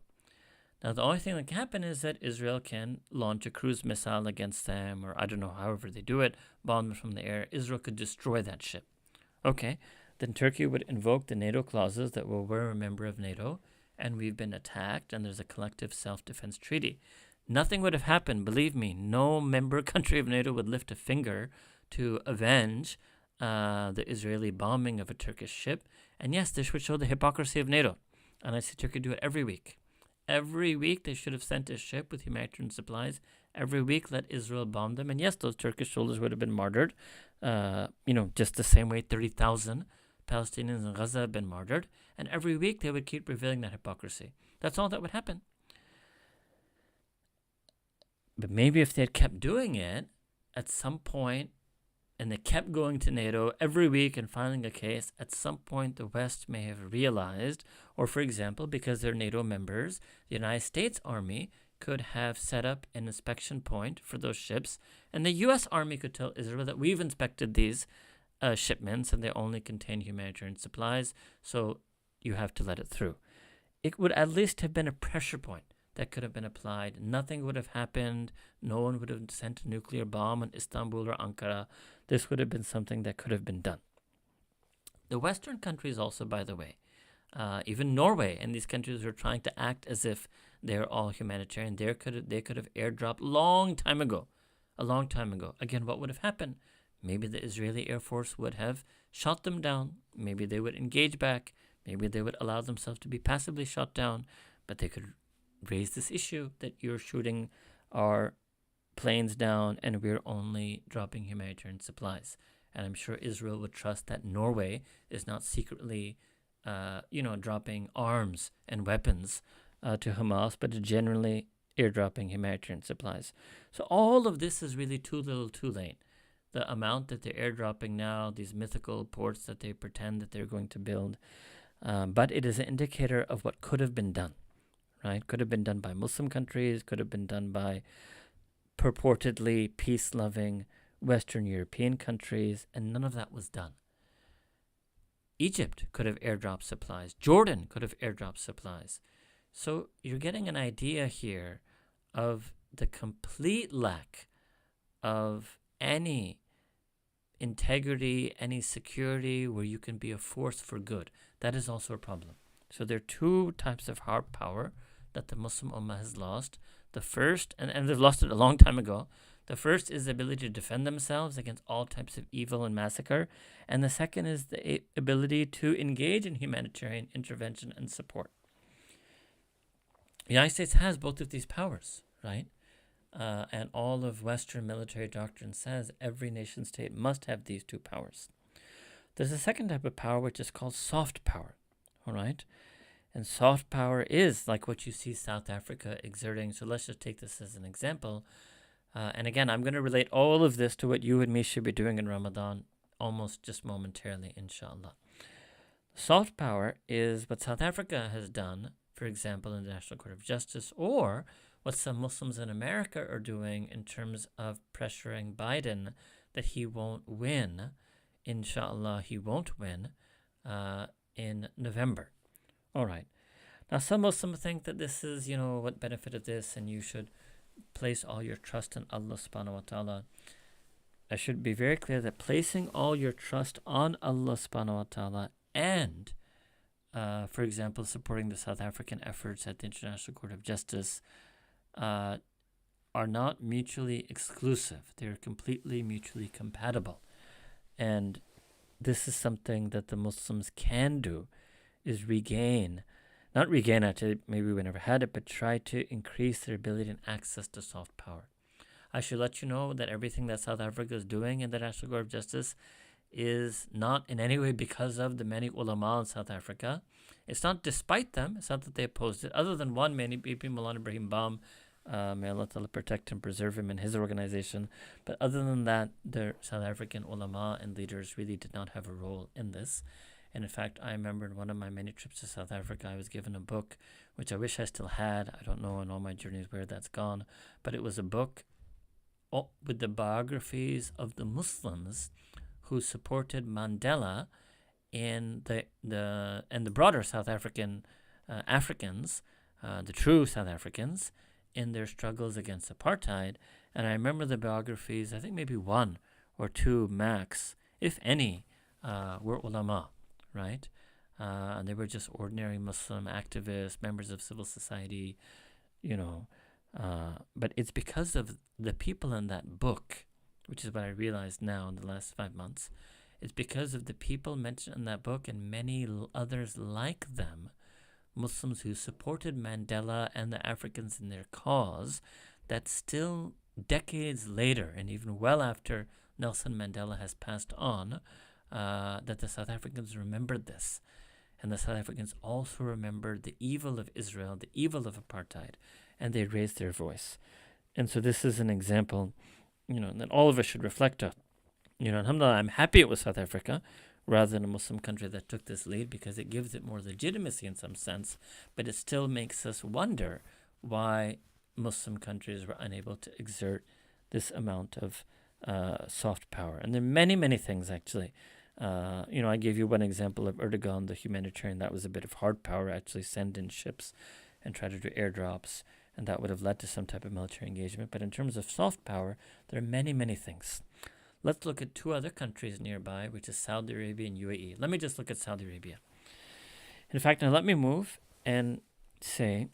Now, the only thing that can happen is that Israel can launch a cruise missile against them, or I don't know, however they do it, bomb them from the air. Israel could destroy that ship. Okay, then Turkey would invoke the NATO clauses that, well, we're a member of NATO, and we've been attacked, and there's a collective self-defense treaty. Nothing would have happened, believe me. No member country of NATO would lift a finger to avenge the Israeli bombing of a Turkish ship. And yes, this would show the hypocrisy of NATO. And I see Turkey do it every week. Every week they should have sent a ship with humanitarian supplies. Every week let Israel bomb them. And yes, those Turkish soldiers would have been martyred. Just the same way 30,000 Palestinians in Gaza have been martyred. And every week they would keep revealing that hypocrisy. That's all that would happen. But maybe if they had kept doing it, at some point, and they kept going to NATO every week and filing a case, at some point the West may have realized, or for example, because they're NATO members, the United States Army could have set up an inspection point for those ships, and the U.S. Army could tell Israel that we've inspected these shipments and they only contain humanitarian supplies, so you have to let it through. It would at least have been a pressure point that could have been applied. Nothing would have happened. No one would have sent a nuclear bomb on Istanbul or Ankara. This would have been something that could have been done. The Western countries also, by the way, even Norway and these countries were trying to act as if they're all humanitarian. They could have airdropped a long time ago. Again, what would have happened? Maybe the Israeli Air Force would have shot them down. Maybe they would engage back. Maybe they would allow themselves to be passively shot down. But they could raise this issue that you're shooting our planes down and we're only dropping humanitarian supplies. And I'm sure Israel would trust that Norway is not secretly, dropping arms and weapons to Hamas, but generally airdropping humanitarian supplies. So all of this is really too little too late. The amount that they're airdropping now, these mythical ports that they pretend that they're going to build, but it is an indicator of what could have been done. Right? Could have been done by Muslim countries, could have been done by purportedly peace-loving Western European countries, and none of that was done. Egypt could have airdropped supplies. Jordan could have airdropped supplies. So you're getting an idea here of the complete lack of any integrity, any security where you can be a force for good. That is also a problem. So there are two types of hard power that the Muslim Ummah has lost. The first, and they've lost it a long time ago, the first is the ability to defend themselves against all types of evil and massacre. And the second is the ability to engage in humanitarian intervention and support. The United States has both of these powers, right? And all of Western military doctrine says every nation state must have these two powers. There's a second type of power which is called soft power, all right? And soft power is like what you see South Africa exerting. So let's just take this as an example. And again, I'm going to relate all of this to what you and me should be doing in Ramadan almost just momentarily, inshallah. Soft power is what South Africa has done, for example, in the National Court of Justice, or what some Muslims in America are doing in terms of pressuring Biden that he won't win. Inshallah, he won't win in November. All right. Now, some Muslims think that this is, what benefited this, and you should place all your trust in Allah subhanahu wa ta'ala. I should be very clear that placing all your trust on Allah subhanahu wa ta'ala and, for example, supporting the South African efforts at the International Court of Justice are not mutually exclusive. They're completely mutually compatible. And this is something that the Muslims can do, is not regain actually, maybe we never had it, but try to increase their ability and access to soft power. I should let you know that everything that South Africa is doing in the National Court of Justice is not in any way because of the many ulama in South Africa. It's not despite them. It's not that they opposed it. Other than one, many people, Maulana Ibrahim Bam, may Allah Ta'ala protect and preserve him and his organization. But other than that, the South African ulama and leaders really did not have a role in this. And in fact, I remember in one of my many trips to South Africa, I was given a book, which I wish I still had. I don't know in all my journeys where that's gone. But it was a book with the biographies of the Muslims who supported Mandela in the broader South African Africans, the true South Africans, in their struggles against apartheid. And I remember the biographies, I think maybe one or two max, if any, were ulama, right? And they were just ordinary Muslim activists, members of civil society, but it's because of the people in that book, which is what I realized now in the last 5 months. It's because of the people mentioned in that book and many others like them, Muslims who supported Mandela and the Africans in their cause, that still decades later and even well after Nelson Mandela has passed on, that the South Africans remembered this. And the South Africans also remembered the evil of Israel, the evil of apartheid, and they raised their voice. And so this is an example, that all of us should reflect on. Alhamdulillah, I'm happy it was South Africa rather than a Muslim country that took this lead, because it gives it more legitimacy in some sense, but it still makes us wonder why Muslim countries were unable to exert this amount of soft power. And there are many, many things, actually. I gave you one example of Erdogan, the humanitarian. That was a bit of hard power, actually send in ships and try to do airdrops, and that would have led to some type of military engagement. But in terms of soft power, there are many, many things. Let's look at two other countries nearby, which is Saudi Arabia and UAE. Let me just look at Saudi Arabia. In fact, now let me move and say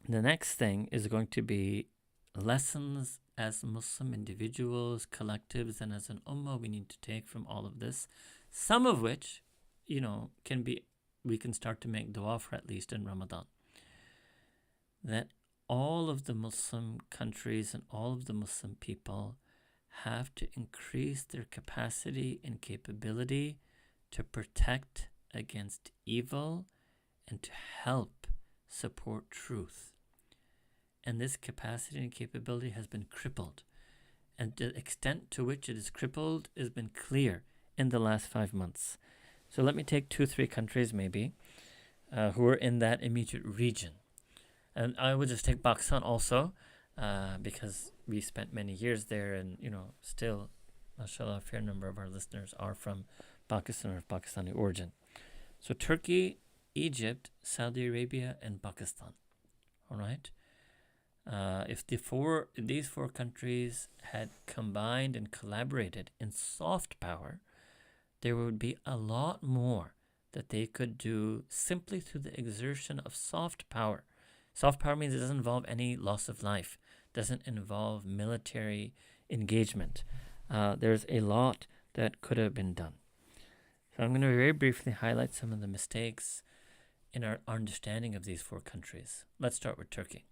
the next thing is going to be lessons as Muslim individuals, collectives, and as an ummah we need to take from all of this. Some of which, we can start to make dua for, at least in Ramadan. That all of the Muslim countries and all of the Muslim people have to increase their capacity and capability to protect against evil and to help support truth. And this capacity and capability has been crippled. And the extent to which it is crippled has been clear in the last 5 months. So let me take 2-3 countries maybe who are in that immediate region. And I would just take Pakistan also, because we spent many years there, and still, mashallah, a fair number of our listeners are from Pakistan or of Pakistani origin. So Turkey, Egypt, Saudi Arabia, and Pakistan. All right. If these four countries had combined and collaborated in soft power, there would be a lot more that they could do simply through the exertion of soft power. Soft power means it doesn't involve any loss of life, doesn't involve military engagement. There's a lot that could have been done. So I'm going to very briefly highlight some of the mistakes in our understanding of these four countries. Let's start with Turkey.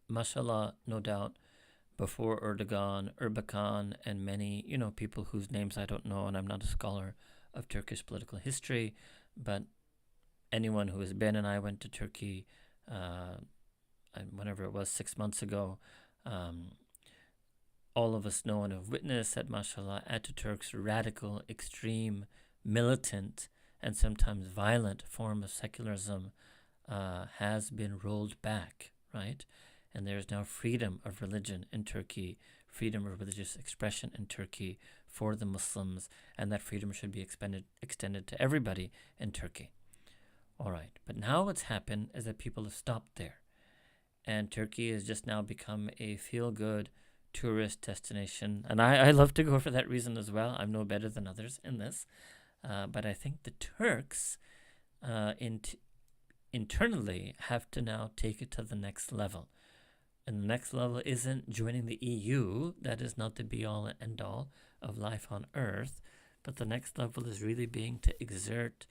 Mashallah, no doubt, before Erbakan, and many, people whose names I don't know, and I'm not a scholar of Turkish political history, but anyone who has been, and I went to Turkey whenever it was 6 months ago, all of us know and have witnessed that, mashallah, Ataturk's radical, extreme, militant, and sometimes violent form of secularism has been rolled back, right? And there is now freedom of religion in Turkey, freedom of religious expression in Turkey for the Muslims, and that freedom should be extended to everybody in Turkey. All right, but now what's happened is that people have stopped there, and Turkey has just now become a feel-good tourist destination, and I love to go for that reason as well. I'm no better than others in this, but I think the Turks internally have to now take it to the next level. And the next level isn't joining the EU. That is not the be-all and end-all of life on Earth. But the next level is really being to exert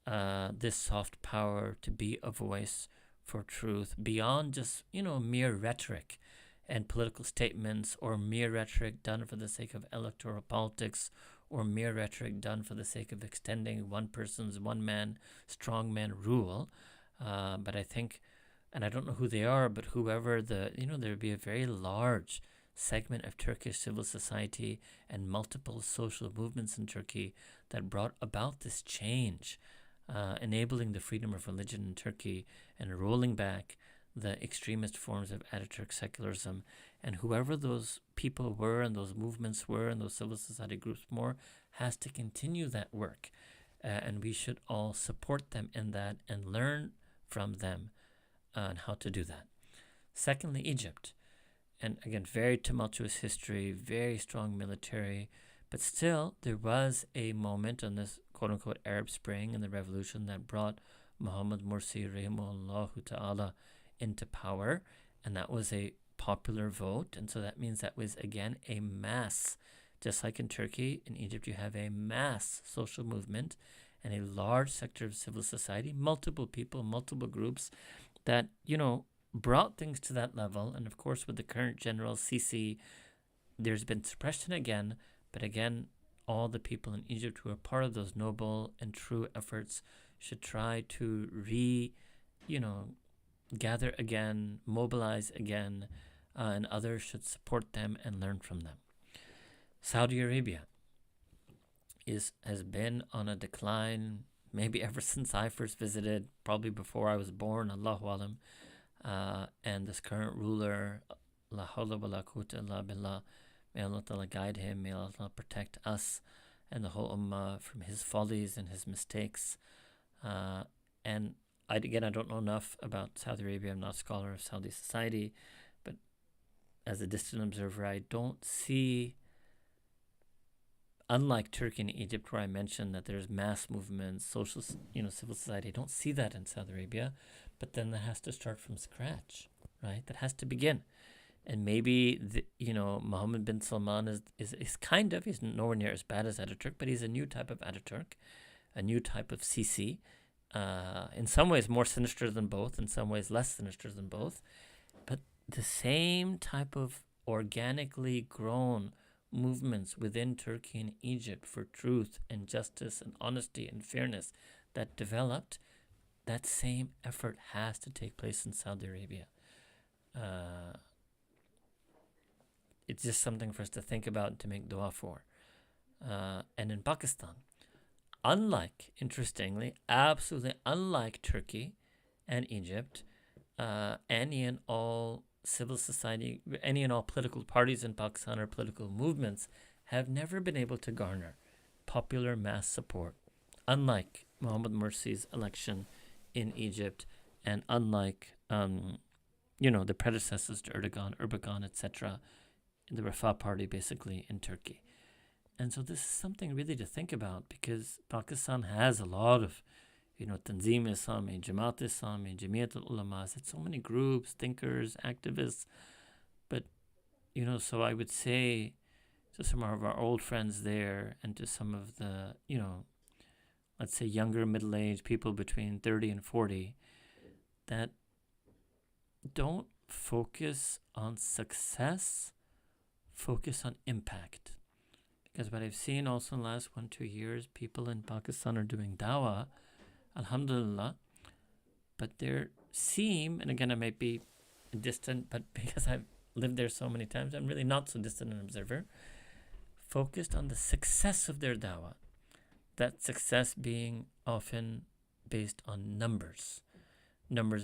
this soft power to be a voice for truth beyond just, mere rhetoric and political statements, or mere rhetoric done for the sake of electoral politics, or mere rhetoric done for the sake of extending one person's one man, strong man rule. But I think, and I don't know who they are, but whoever there would be a very large segment of Turkish civil society and multiple social movements in Turkey that brought about this change, enabling the freedom of religion in Turkey and rolling back the extremist forms of Ataturk secularism. And whoever those people were and those movements were and those civil society groups more has to continue that work. And we should all support them in that and learn from them on how to do that. Secondly, Egypt. And again, very tumultuous history, very strong military, but still there was a moment on this quote-unquote Arab Spring and the revolution that brought Muhammad Morsi rahimahullah ta'ala into power, and that was a popular vote. And so that means that was again a mass, just like in Turkey. In Egypt you have a mass social movement and a large sector of civil society, multiple people, multiple groups that brought things to that level. And of course with the current General Sisi, there's been suppression again, but again all the people in Egypt who are part of those noble and true efforts should try to gather again, mobilize again, and others should support them and learn from them. Saudi Arabia has been on a decline, maybe ever since I first visited, probably before I was born, Allahu Alam. And this current ruler, La hawla wa la quwwata illa billah, may Allah Ta'ala guide him, may Allah protect us and the whole ummah from his follies and his mistakes. And I don't know enough about Saudi Arabia. I'm not a scholar of Saudi society, but as a distant observer, I don't see, unlike Turkey and Egypt, where I mentioned that there's mass movements, social, civil society, I don't see that in Saudi Arabia. But then that has to start from scratch, right? That has to begin. And maybe, Mohammed bin Salman is he's nowhere near as bad as Ataturk, but he's a new type of Ataturk, a new type of Sisi. In some ways more sinister than both, in some ways less sinister than both, but the same type of organically grown movements within Turkey and Egypt for truth and justice and honesty and fairness that developed, that same effort has to take place in Saudi Arabia. It's just something for us to think about and to make dua for. And in Pakistan, absolutely unlike Turkey and Egypt, any and all civil society, any and all political parties in Pakistan or political movements have never been able to garner popular mass support, unlike Mohammed Morsi's election in Egypt, and unlike the predecessors to Erdogan, etc., the Refah party basically in Turkey. And so this is something really to think about, because Pakistan has a lot of, Tanzim Islami, Jamaat Islami, Jamiat al-Ulama, it's so many groups, thinkers, activists. But, so I would say to some of our old friends there and to some of the, let's say younger middle-aged people between 30 and 40, that don't focus on success, focus on impact. Because what I've seen also in the last 1-2 years, people in Pakistan are doing dawah, alhamdulillah, but and again I might be distant, but because I've lived there so many times, I'm really not so distant an observer, focused on the success of their dawah. That success being often based on numbers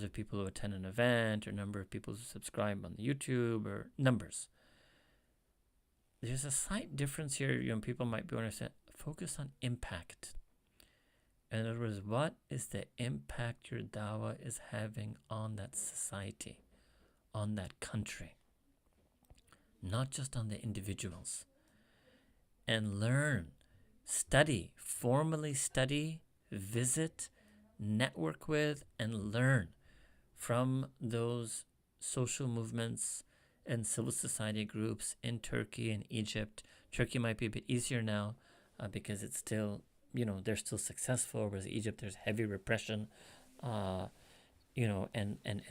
of people who attend an event, or number of people who subscribe on the YouTube, or numbers. There's a slight difference here. People might be wondering, focus on impact. In other words, what is the impact your dawah is having on that society, on that country? Not just on the individuals. And learn, study, formally study, visit, network with, and learn from those social movements and civil society groups in Turkey and Egypt. Turkey might be a bit easier now because it's still, they're still successful, whereas Egypt, there's heavy repression, and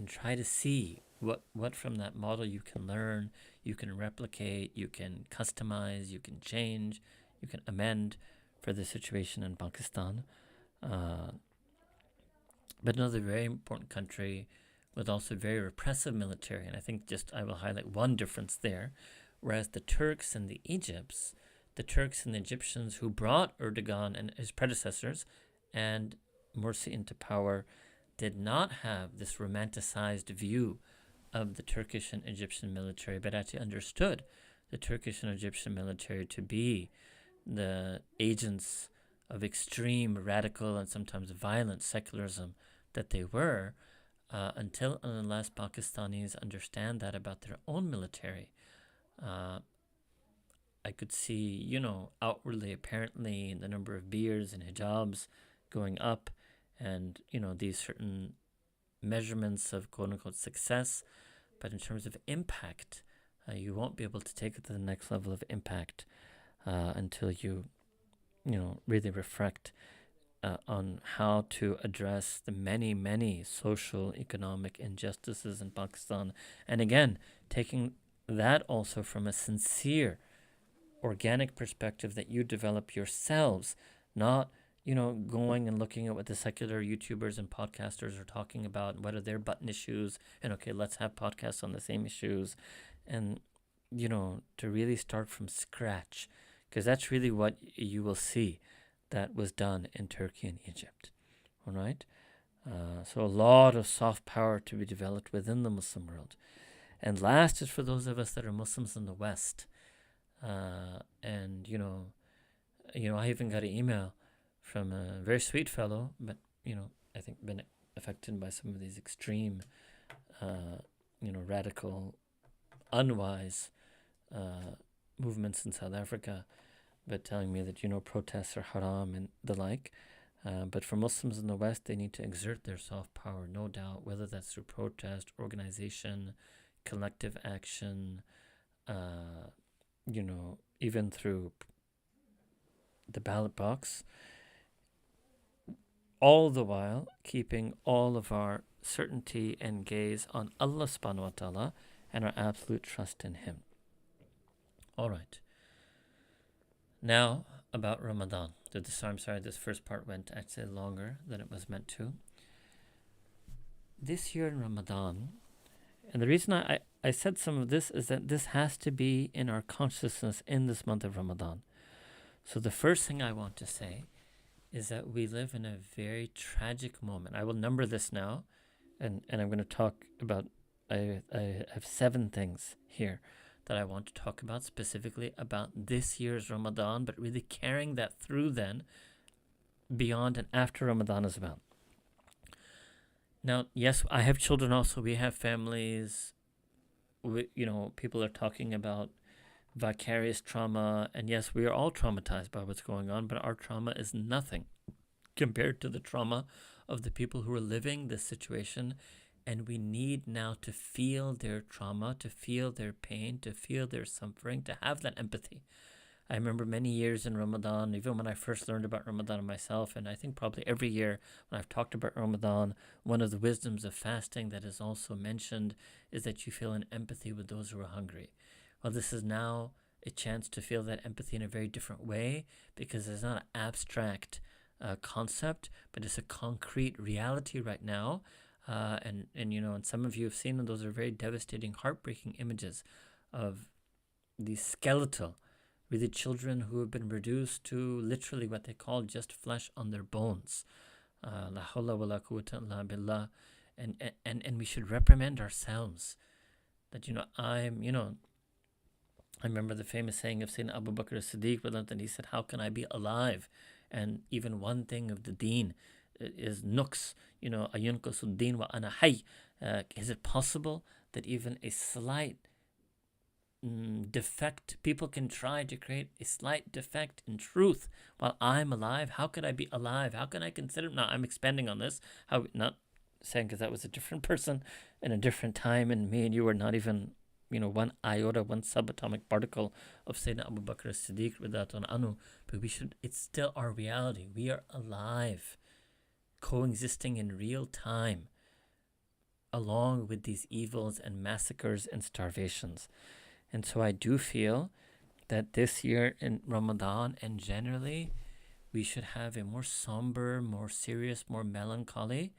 try to see what from that model you can learn, you can replicate, you can customize, you can change, you can amend for the situation in Pakistan. But another very important country with also very repressive military. And I think I will highlight one difference there. Whereas the Turks and the Egyptians who brought Erdogan and his predecessors and Morsi into power did not have this romanticized view of the Turkish and Egyptian military, but actually understood the Turkish and Egyptian military to be the agents of extreme, radical, and sometimes violent secularism that they were, until and unless Pakistanis understand that about their own military. I could see, outwardly, apparently, the number of beards and hijabs going up, and, these certain measurements of quote-unquote success. But in terms of impact, you won't be able to take it to the next level of impact until you really reflect on how to address the many, many social, economic injustices in Pakistan. And again, taking that also from a sincere, organic perspective that you develop yourselves, not, going and looking at what the secular YouTubers and podcasters are talking about and what are their button issues. And okay, let's have podcasts on the same issues. And, to really start from scratch, because that's really what you will see that was done in Turkey and Egypt. All right? So a lot of soft power to be developed within the Muslim world. And last is for those of us that are Muslims in the West. And, I even got an email from a very sweet fellow, but, I think been affected by some of these extreme, radical, unwise movements in South Africa, but telling me that, protests are haram and the like. But for Muslims in the West, they need to exert their soft power, no doubt, whether that's through protest, organization, collective action, even through the ballot box, all the while keeping all of our certainty and gaze on Allah subhanahu wa ta'ala and our absolute trust in Him. All right. Now, about Ramadan. I'm sorry, this first part went actually longer than it was meant to. This year in Ramadan, and the reason I said some of this is that this has to be in our consciousness in this month of Ramadan. So the first thing I want to say is that we live in a very tragic moment. I will number this now, and I'm going to talk about, I have 7 things here that I want to talk about, specifically about this year's Ramadan, but really carrying that through then, beyond and after Ramadan as well. Now, yes, I have children also. We have families. People are talking about vicarious trauma. And yes, we are all traumatized by what's going on, but our trauma is nothing compared to the trauma of the people who are living this situation. And we need now to feel their trauma, to feel their pain, to feel their suffering, to have that empathy. I remember many years in Ramadan, even when I first learned about Ramadan myself, and I think probably every year when I've talked about Ramadan, one of the wisdoms of fasting that is also mentioned is that you feel an empathy with those who are hungry. Well, this is now a chance to feel that empathy in a very different way, because it's not an abstract concept, but it's a concrete reality right now. And some of you have seen them. Those are very devastating, heartbreaking images of these skeletal, really children who have been reduced to literally what they call just flesh on their bones. La hawla wa la quwwata illa billah. And we should reprimand ourselves that, I remember the famous saying of Sayyidina Abu Bakr as-Siddiq, that he said, how can I be alive? And even one thing of the deen is nuks, ayunqasu din wa ana hay. Is it possible that even a slight defect, people can try to create a slight defect in truth while I'm alive? How could I be alive? How can I consider, now I'm expanding on this, how not saying because that was a different person in a different time, and me and you were not even, one iota, one subatomic particle of Sayyidina Abu Bakr as-Siddiq radhiyallahu anhu. But it's still our reality. We are alive, coexisting in real time, along with these evils and massacres and starvations. And so I do feel that this year in Ramadan and generally, we should have a more somber, more serious, more melancholy.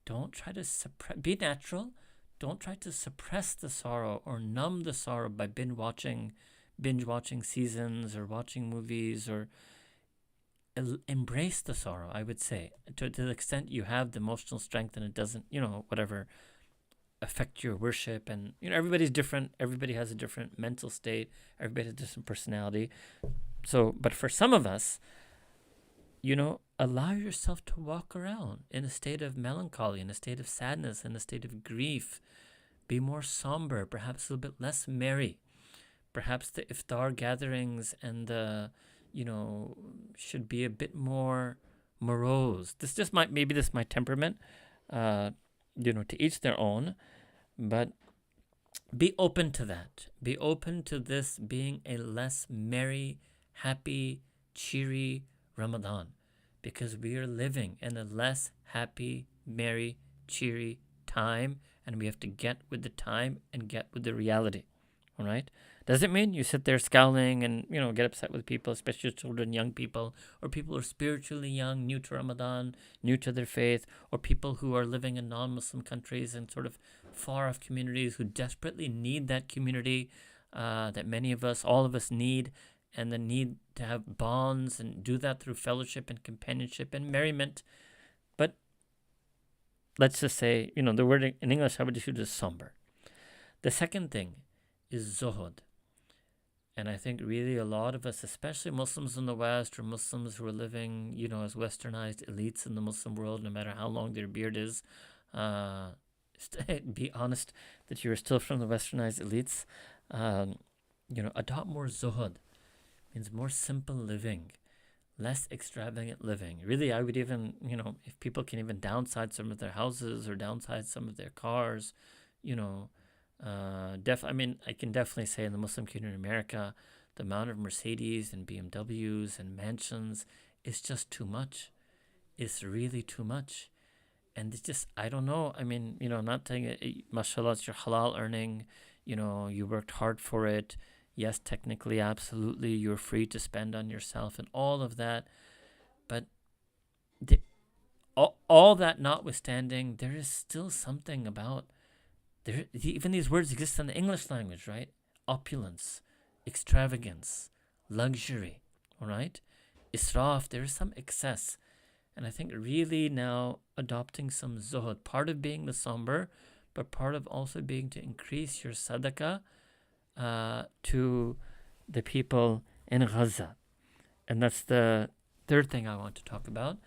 Don't try to suppress, be natural. Don't try to suppress the sorrow or numb the sorrow by binge watching seasons or watching movies, or embrace the sorrow, I would say, to the extent you have the emotional strength and it doesn't, whatever, affect your worship. And everybody's different, everybody has a different mental state, everybody has a different personality. So, but for some of us, allow yourself to walk around in a state of melancholy, in a state of sadness, in a state of grief. Be more somber, perhaps a little bit less merry. Perhaps the iftar gatherings and the, should be a bit more morose. This is my temperament, to each their own, but be open to that. Be open to this being a less merry, happy, cheery Ramadan, because we are living in a less happy, merry, cheery time, and we have to get with the time and get with the reality. All right? Doesn't mean you sit there scowling and, get upset with people, especially children, young people, or people who are spiritually young, new to Ramadan, new to their faith, or people who are living in non-Muslim countries and sort of far-off communities who desperately need that community that many of us, all of us need, and the need to have bonds and do that through fellowship and companionship and merriment. But let's just say, the word in English I would use is somber. The second thing is zuhud. And I think really a lot of us, especially Muslims in the West or Muslims who are living, as westernized elites in the Muslim world, no matter how long their beard is, be honest that you're still from the westernized elites, adopt more zuhud. Means more simple living, less extravagant living. Really, I would even, if people can even downsize some of their houses or downsize some of their cars, I can definitely say in the Muslim community in America, the amount of Mercedes and BMWs and mansions is just too much. It's really too much. And it's just, I don't know. I'm not saying it, mashallah, it's your halal earning, you worked hard for it. Yes, technically, absolutely, you're free to spend on yourself and all of that. But all that notwithstanding, there is still something about, even these words exist in the English language, right? Opulence, extravagance, luxury, all right? Israf, there is some excess. And I think really now adopting some zuhud, part of being the somber, but part of also being to increase your sadaqah to the people in Gaza. And that's the third thing I want to talk about.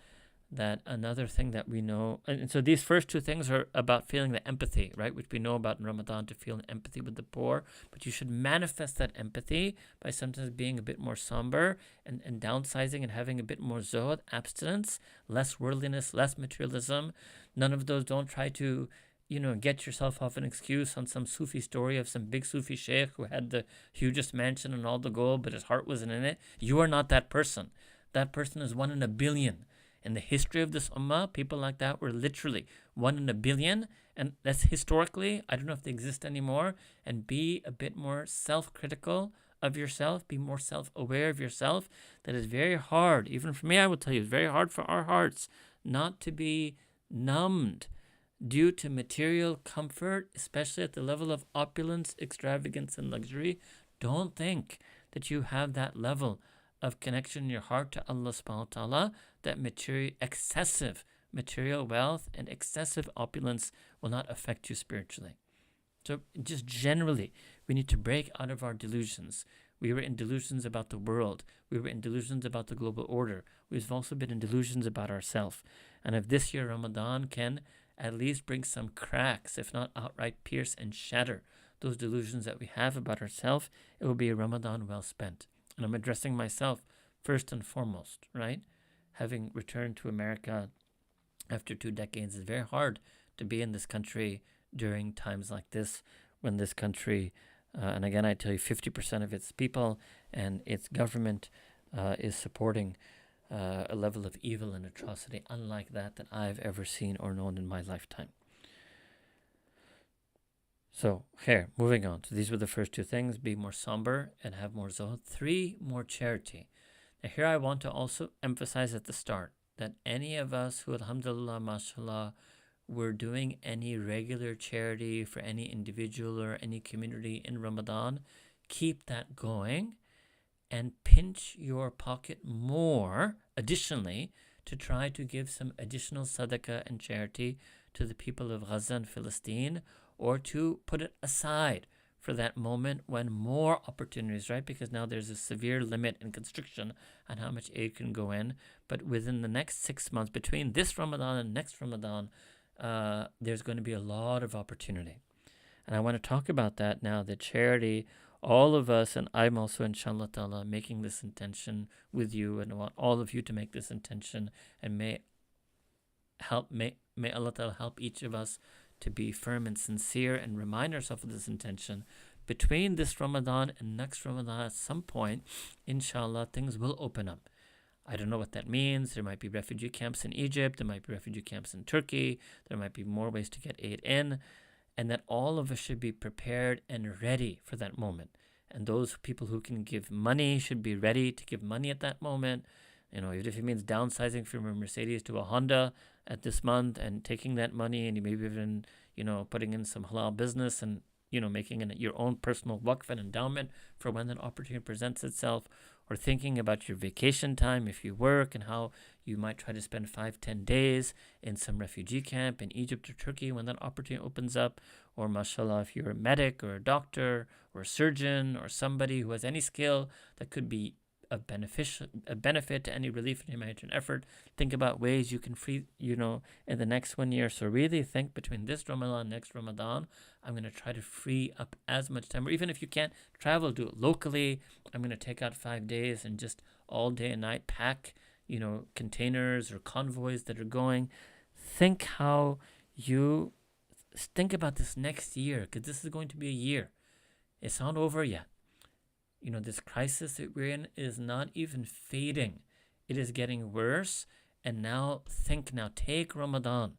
That another thing that we know, and so these first two things are about feeling the empathy, right, which we know about in Ramadan, to feel empathy with the poor, but you should manifest that empathy by sometimes being a bit more somber and downsizing and having a bit more zuhud, abstinence, less worldliness, less materialism. None of those. Don't try to get yourself off an excuse on some Sufi story of some big Sufi sheikh who had the hugest mansion and all the gold, but his heart wasn't in it. You are not that person. That person is 1 in a billion. In the history of this ummah, people like that were literally 1 in a billion. And that's historically, I don't know if they exist anymore. And be a bit more self-critical of yourself. Be more self-aware of yourself. That is very hard. Even for me, I will tell you, it's very hard for our hearts not to be numbed due to material comfort, especially at the level of opulence, extravagance, and luxury. Don't think that you have that level of connection in your heart to Allah subhanahu wa ta'ala, that excessive material wealth and excessive opulence will not affect you spiritually. So just generally, we need to break out of our delusions. We were in delusions about the world. We were in delusions about the global order. We've also been in delusions about ourselves. And if this year Ramadan can at least bring some cracks, if not outright pierce and shatter those delusions that we have about ourselves, it will be a Ramadan well spent. And I'm addressing myself first and foremost, right? Having returned to America after 2 decades, it's very hard to be in this country during times like this, when this country, and again I tell you, 50% of its people and its government is supporting a level of evil and atrocity unlike that I've ever seen or known in my lifetime. So, here, moving on. So these were the first two things: be more somber and have more zuhud. 3, more charity. Now here I want to also emphasize at the start that any of us who, alhamdulillah, mashallah, were doing any regular charity for any individual or any community in Ramadan, keep that going and pinch your pocket more additionally to try to give some additional sadaqah and charity to the people of Gaza and Palestine, or to put it aside for that moment when more opportunities, right? Because now there's a severe limit and constriction on how much aid can go in. But within the next 6 months, between this Ramadan and next Ramadan, there's going to be a lot of opportunity. And I want to talk about that now, the charity. All of us, and I'm also, inshallah ta'ala, making this intention with you, and I want all of you to make this intention, and may Allah ta'ala help each of us to be firm and sincere and remind ourselves of this intention. Between this Ramadan and next Ramadan, at some point, inshallah, things will open up. I don't know what that means. There might be refugee camps in Egypt. There might be refugee camps in Turkey. There might be more ways to get aid in. And that all of us should be prepared and ready for that moment. And those people who can give money should be ready to give money at that moment. You know, even if it means downsizing from a Mercedes to a Honda at this month and taking that money and maybe even, putting in some halal business and, making it your own personal waqf and endowment for when that opportunity presents itself, or thinking about your vacation time if you work and how you might try to spend 5-10 days in some refugee camp in Egypt or Turkey when that opportunity opens up, or mashallah, if you're a medic or a doctor or a surgeon or somebody who has any skill that could be a benefit to any relief and humanitarian effort, think about ways you can free, in the next 1 year. So really think, between this Ramadan and next Ramadan, I'm going to try to free up as much time, or even if you can't travel, do it locally. I'm going to take out 5 days and just all day and night pack, containers or convoys that are going. Think how you think about this next year, because this is going to be a year. It's not over yet. This crisis that we're in is not even fading. It is getting worse. And now take Ramadan,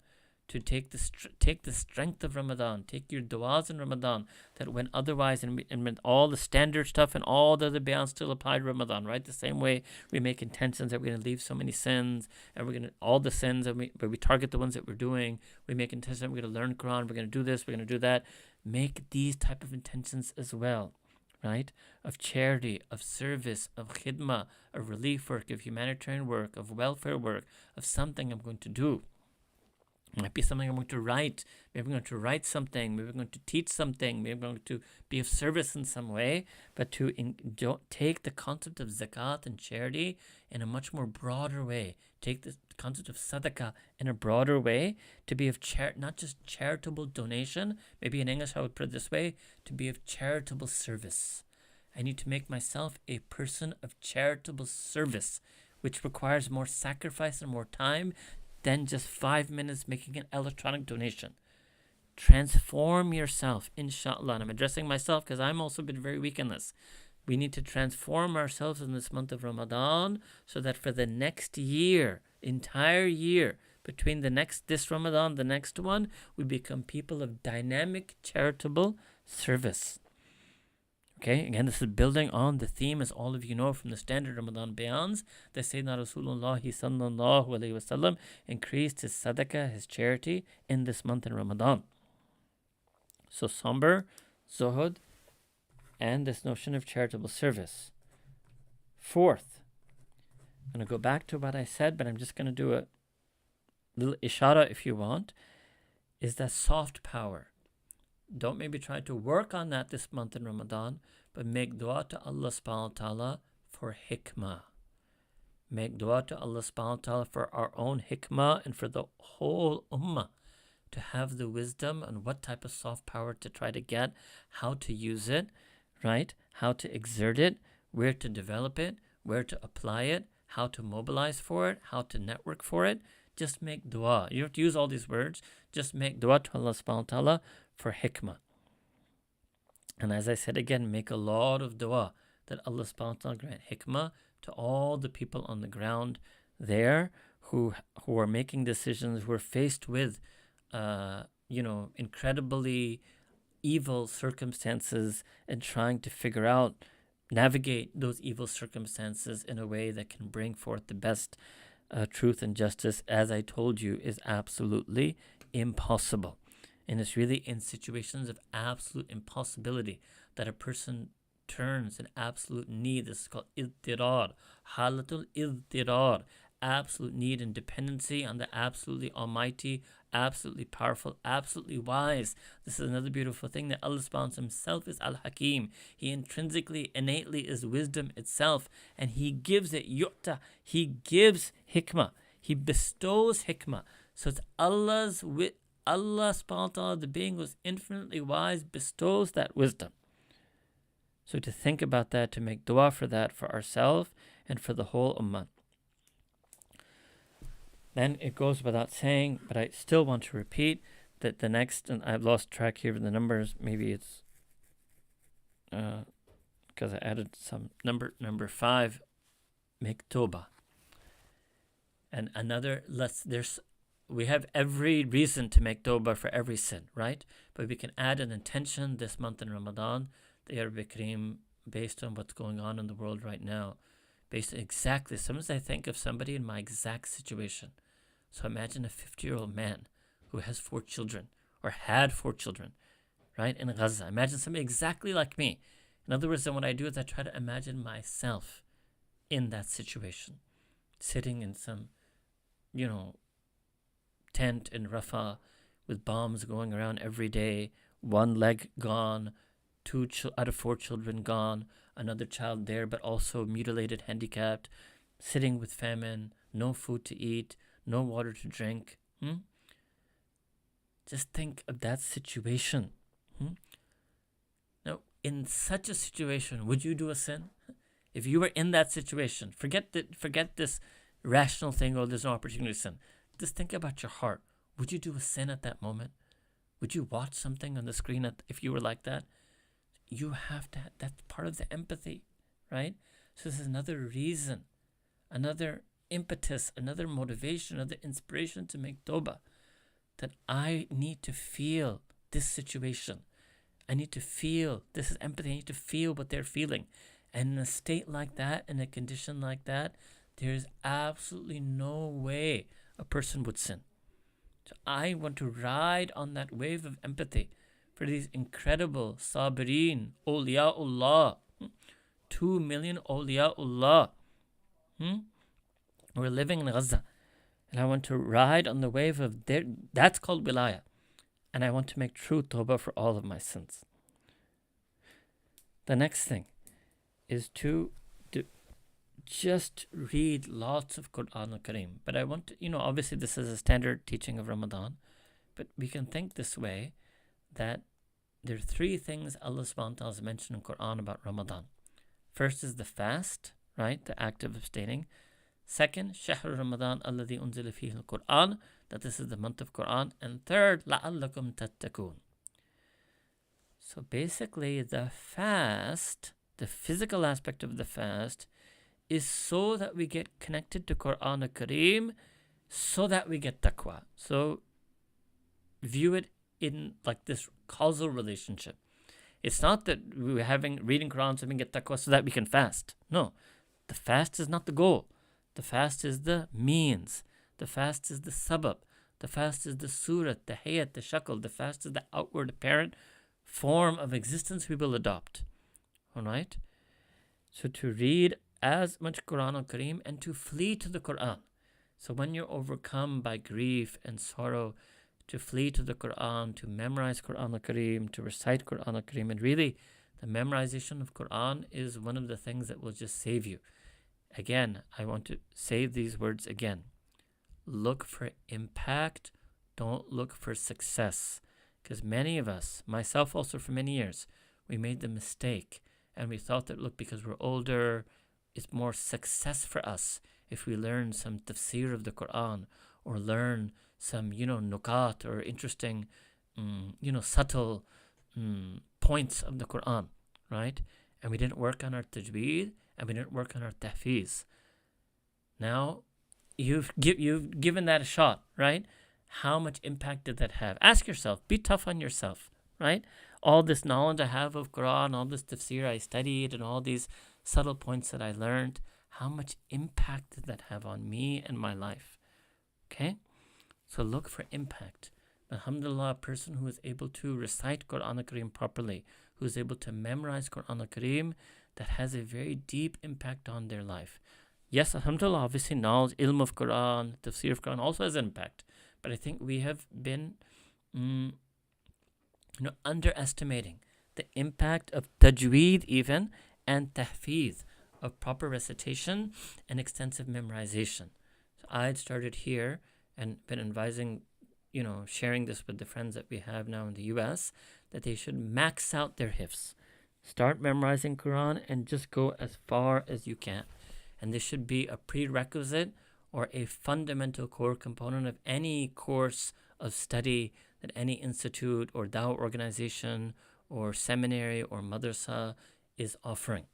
to take the strength of Ramadan, take your du'as in Ramadan, that when otherwise, and when all the standard stuff and all the other bayans still apply to Ramadan, right? The same way we make intentions that we're going to leave so many sins, and we're going to, all the sins, and we target the ones that we're doing. We make intentions that we're going to learn Quran, we're going to do this, we're going to do that. Make these type of intentions as well. Right? Of charity, of service, of khidmah, of relief work, of humanitarian work, of welfare work, of something I'm going to do. It might be something I'm going to write. Maybe I'm going to write something. Maybe I'm going to teach something. Maybe I'm going to be of service in some way. But to take the concept of zakat and charity in a much more broader way. Take the concept of sadaqah in a broader way, to be of not just charitable donation. Maybe in English I would put it this way: to be of charitable service. I need to make myself a person of charitable service, which requires more sacrifice and more time than just 5 minutes making an electronic donation. Transform yourself, inshallah. And I'm addressing myself because I'm also been very weak in this. We need to transform ourselves in this month of Ramadan, so that for the next year, entire year, between this Ramadan, the next one, we become people of dynamic, charitable service. Okay, again, this is building on the theme, as all of you know from the standard Ramadan bayans, that Sayyidina Rasulullah sallallahu alayhi wasallam increased his sadaqah, his charity, in this month in Ramadan. So somber, zuhud, and this notion of charitable service. 4th, I'm going to go back to what I said, but I'm just going to do a little ishara if you want, is that soft power. Don't maybe try to work on that this month in Ramadan, but make dua to Allah subhanahu wa ta'ala for hikmah. Make dua to Allah subhanahu wa ta'ala for our own hikmah and for the whole ummah to have the wisdom on what type of soft power to try to get, how to use it, right? How to exert it, where to develop it, where to apply it, how to mobilize for it, how to network for it, Just make dua. You don't have to use all these words. Just make dua to Allah subhanahu wa ta'ala for hikmah. And as I said again, make a lot of dua that Allah subhanahu wa ta'ala grant hikmah to all the people on the ground there who are making decisions, who are faced with incredibly evil circumstances and trying to figure out, navigate those evil circumstances in a way that can bring forth the best truth and justice, as I told you, is absolutely impossible. And it's really in situations of absolute impossibility that a person turns in absolute need. This is called idtirar, halatul idtirar, absolute need and dependency on the absolutely almighty, absolutely powerful, absolutely wise. This is another beautiful thing, that Allah subhanahu wa ta'ala himself is al-Hakim. He intrinsically, innately is wisdom itself, and He gives it yu'ta. He gives hikmah. He bestows hikmah. So it's Allah subhanahu wa ta'ala, the being who is infinitely wise, bestows that wisdom. So to think about that, to make dua for that, for ourselves and for the whole ummah. Then it goes without saying, but I still want to repeat that the next, and I've lost track here of the numbers, maybe it's because I added some number 5, make tawbah. And another, we have every reason to make tawbah for every sin, right? But we can add an intention this month in Ramadan, the Arabic Kareem, based on what's going on in the world right now. Based on exactly, sometimes I think of somebody in my exact situation. So imagine a 50-year-old man who has 4 children, or had 4 children, right, in Gaza. Imagine somebody exactly like me. In other words, then what I do is I try to imagine myself in that situation, sitting in some, tent in Rafah with bombs going around every day, 1 leg gone, 2 out of 4 children gone, another child there but also mutilated, handicapped, sitting with famine, no food to eat, no water to drink. Just think of that situation. Now, in such a situation, would you do a sin? If you were in that situation, forget this rational thing, oh, there's no opportunity to sin. Just think about your heart. Would you do a sin at that moment? Would you watch something on the screen if you were like that? You have to, that's part of the empathy, right? So this is another reason, another impetus, another motivation, another inspiration to make tawbah, that I need to feel this situation. I need to feel, this is empathy, I need to feel what they're feeling. And in a state like that, in a condition like that, there's absolutely no way a person would sin. So I want to ride on that wave of empathy for these incredible sabirin, awliyaullah, 2 million awliyaullah. We're living in Gaza, and I want to ride on the wave of that's called wilayah, and I want to make true tawbah for all of my sins. The next thing is to just read lots of Quran al-Kareem. But I want to, obviously this is a standard teaching of Ramadan, but we can think this way, that there are 3 things Allah subhanahu wa ta'ala has mentioned in Quran about Ramadan. First is the fast, right? The act of abstaining. Second, Shahr Ramadan alladhi unzila fihi al-Quran, that this is the month of Quran. And third, la'allakum tattaqun. So basically the fast, the physical aspect of the fast, is so that we get connected to Quran al-Kareem, so that we get taqwa. So view it in like this causal relationship. It's not that we're reading Quran so we can get taqwa so that we can fast. No, the fast is not the goal. The fast is the means. The fast is the sabab. The fast is the surat, the hayat, the shakl. The fast is the outward apparent form of existence we will adopt. Alright? So to read as much Quran al-Kareem and to flee to the Quran. So when you're overcome by grief and sorrow, to flee to the Quran, to memorize Quran al-Kareem, to recite Quran al-Kareem. And really, the memorization of Quran is one of the things that will just save you. Again, I want to say these words again. Look for impact, don't look for success. Because many of us, myself also for many years, we made the mistake and we thought that, look, because we're older, it's more success for us if we learn some tafsir of the Quran, or learn some, nukat or interesting, subtle points of the Quran, right? And we didn't work on our tajweed, and we didn't work on our tahfiz. Now, you've given that a shot, right? How much impact did that have? Ask yourself. Be tough on yourself, right? All this knowledge I have of Quran, all this tafsir I studied, and all these subtle points that I learned, how much impact did that have on me and my life? Okay? So look for impact. Alhamdulillah, a person who is able to recite Quran al-Kareem properly, who is able to memorize Quran al-Kareem, that has a very deep impact on their life. Yes, alhamdulillah, obviously knowledge, ilm of Quran, tafsir of Quran also has impact. But I think we have been underestimating the impact of tajweed even, and tahfiz, of proper recitation and extensive memorization. So I had started here and been advising, sharing this with the friends that we have now in the US, that they should max out their hifz. Start memorizing Quran and just go as far as you can. And this should be a prerequisite or a fundamental core component of any course of study that any institute or dawah organization or seminary or madrasa is offering.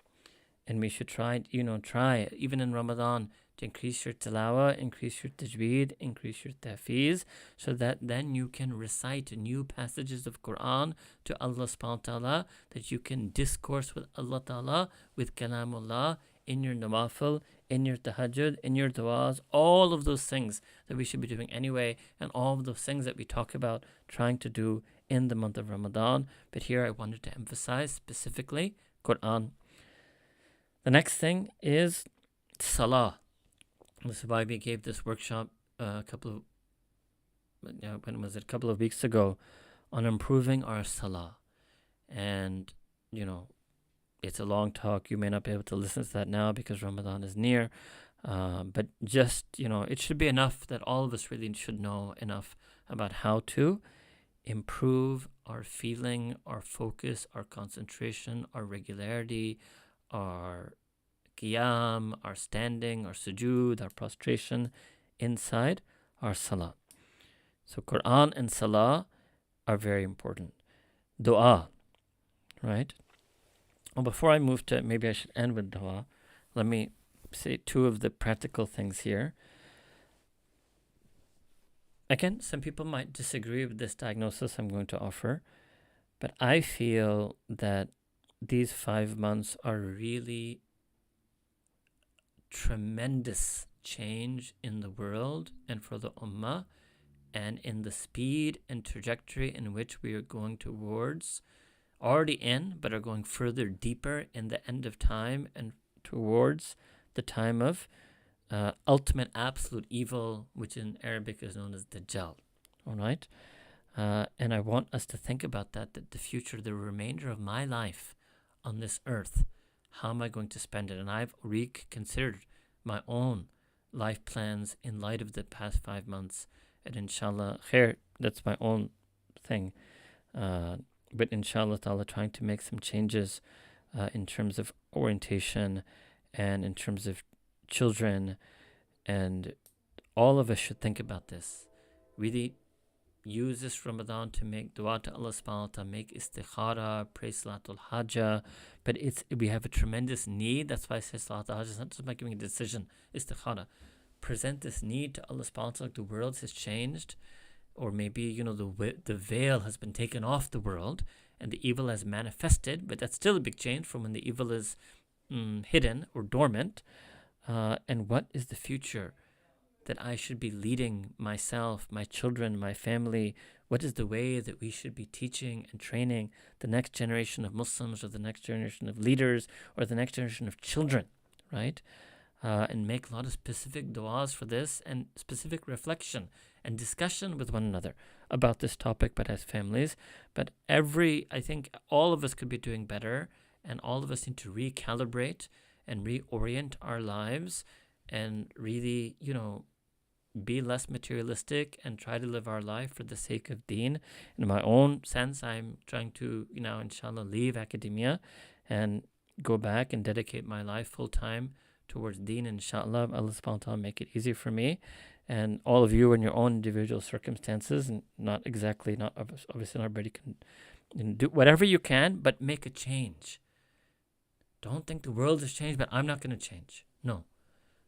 And we should try even in Ramadan to increase your tilawah, increase your tajweed, increase your tahfiz, so that then you can recite new passages of Quran to Allah subhanahu wa ta'ala, that you can discourse with Allah ta'ala, with kalamullah, in your nawafil, in your tahajjud, in your du'as, all of those things that we should be doing anyway, and all of those things that we talk about trying to do in the month of Ramadan. But here I wanted to emphasize specifically Quran. The next thing is salah. This is why we gave this workshop a couple of weeks ago on improving our salah. And, it's a long talk. You may not be able to listen to that now because Ramadan is near. But just, it should be enough that all of us really should know enough about how to improve our feeling, our focus, our concentration, our regularity, our qiyam, our standing, our sujood, our prostration inside our salah. So Quran and salah are very important. Dua, right? Well, before I move to, maybe I should end with dua, let me say two of the practical things here. Again, some people might disagree with this diagnosis I'm going to offer, but I feel that these 5 months are really tremendous change in the world and for the ummah, and in the speed and trajectory in which we are going towards, already in, but are going further deeper in the end of time and towards the time of ultimate absolute evil, which in Arabic is known as Dajjal. All right? And I want us to think about that the future, the remainder of my life on this earth, how am I going to spend it? And I've reconsidered my own life plans in light of the past 5 months. And inshallah, khair, that's my own thing. But inshallah ta'ala, trying to make some changes in terms of orientation and in terms of children. And all of us should think about this. Really use this Ramadan to make dua to Allah subhanahu wa ta'ala, make istikhara, pray salatul hajjah. But we have a tremendous need. That's why I say salatul hajjah. It's not just about giving a decision, istikhara. Present this need to Allah subhanahu wa ta'ala. The world has changed. Or maybe, the veil has been taken off the world and the evil has manifested, but that's still a big change from when the evil is hidden or dormant. And what is the future that I should be leading myself, my children, my family? What is the way that we should be teaching and training the next generation of Muslims, or the next generation of leaders, or the next generation of children, right? And make a lot of specific du'as for this, and specific reflection and discussion with one another about this topic, but as families. But I think all of us could be doing better, and all of us need to recalibrate and reorient our lives and really, be less materialistic and try to live our life for the sake of deen. In my own sense, I'm trying to, inshallah, leave academia and go back and dedicate my life full time towards deen, inshallah. Allah subhanahu wa ta'ala make it easy for me. And all of you in your own individual circumstances, and not obviously not everybody can do whatever you can, but make a change. Don't think the world has changed, but I'm not going to change. No.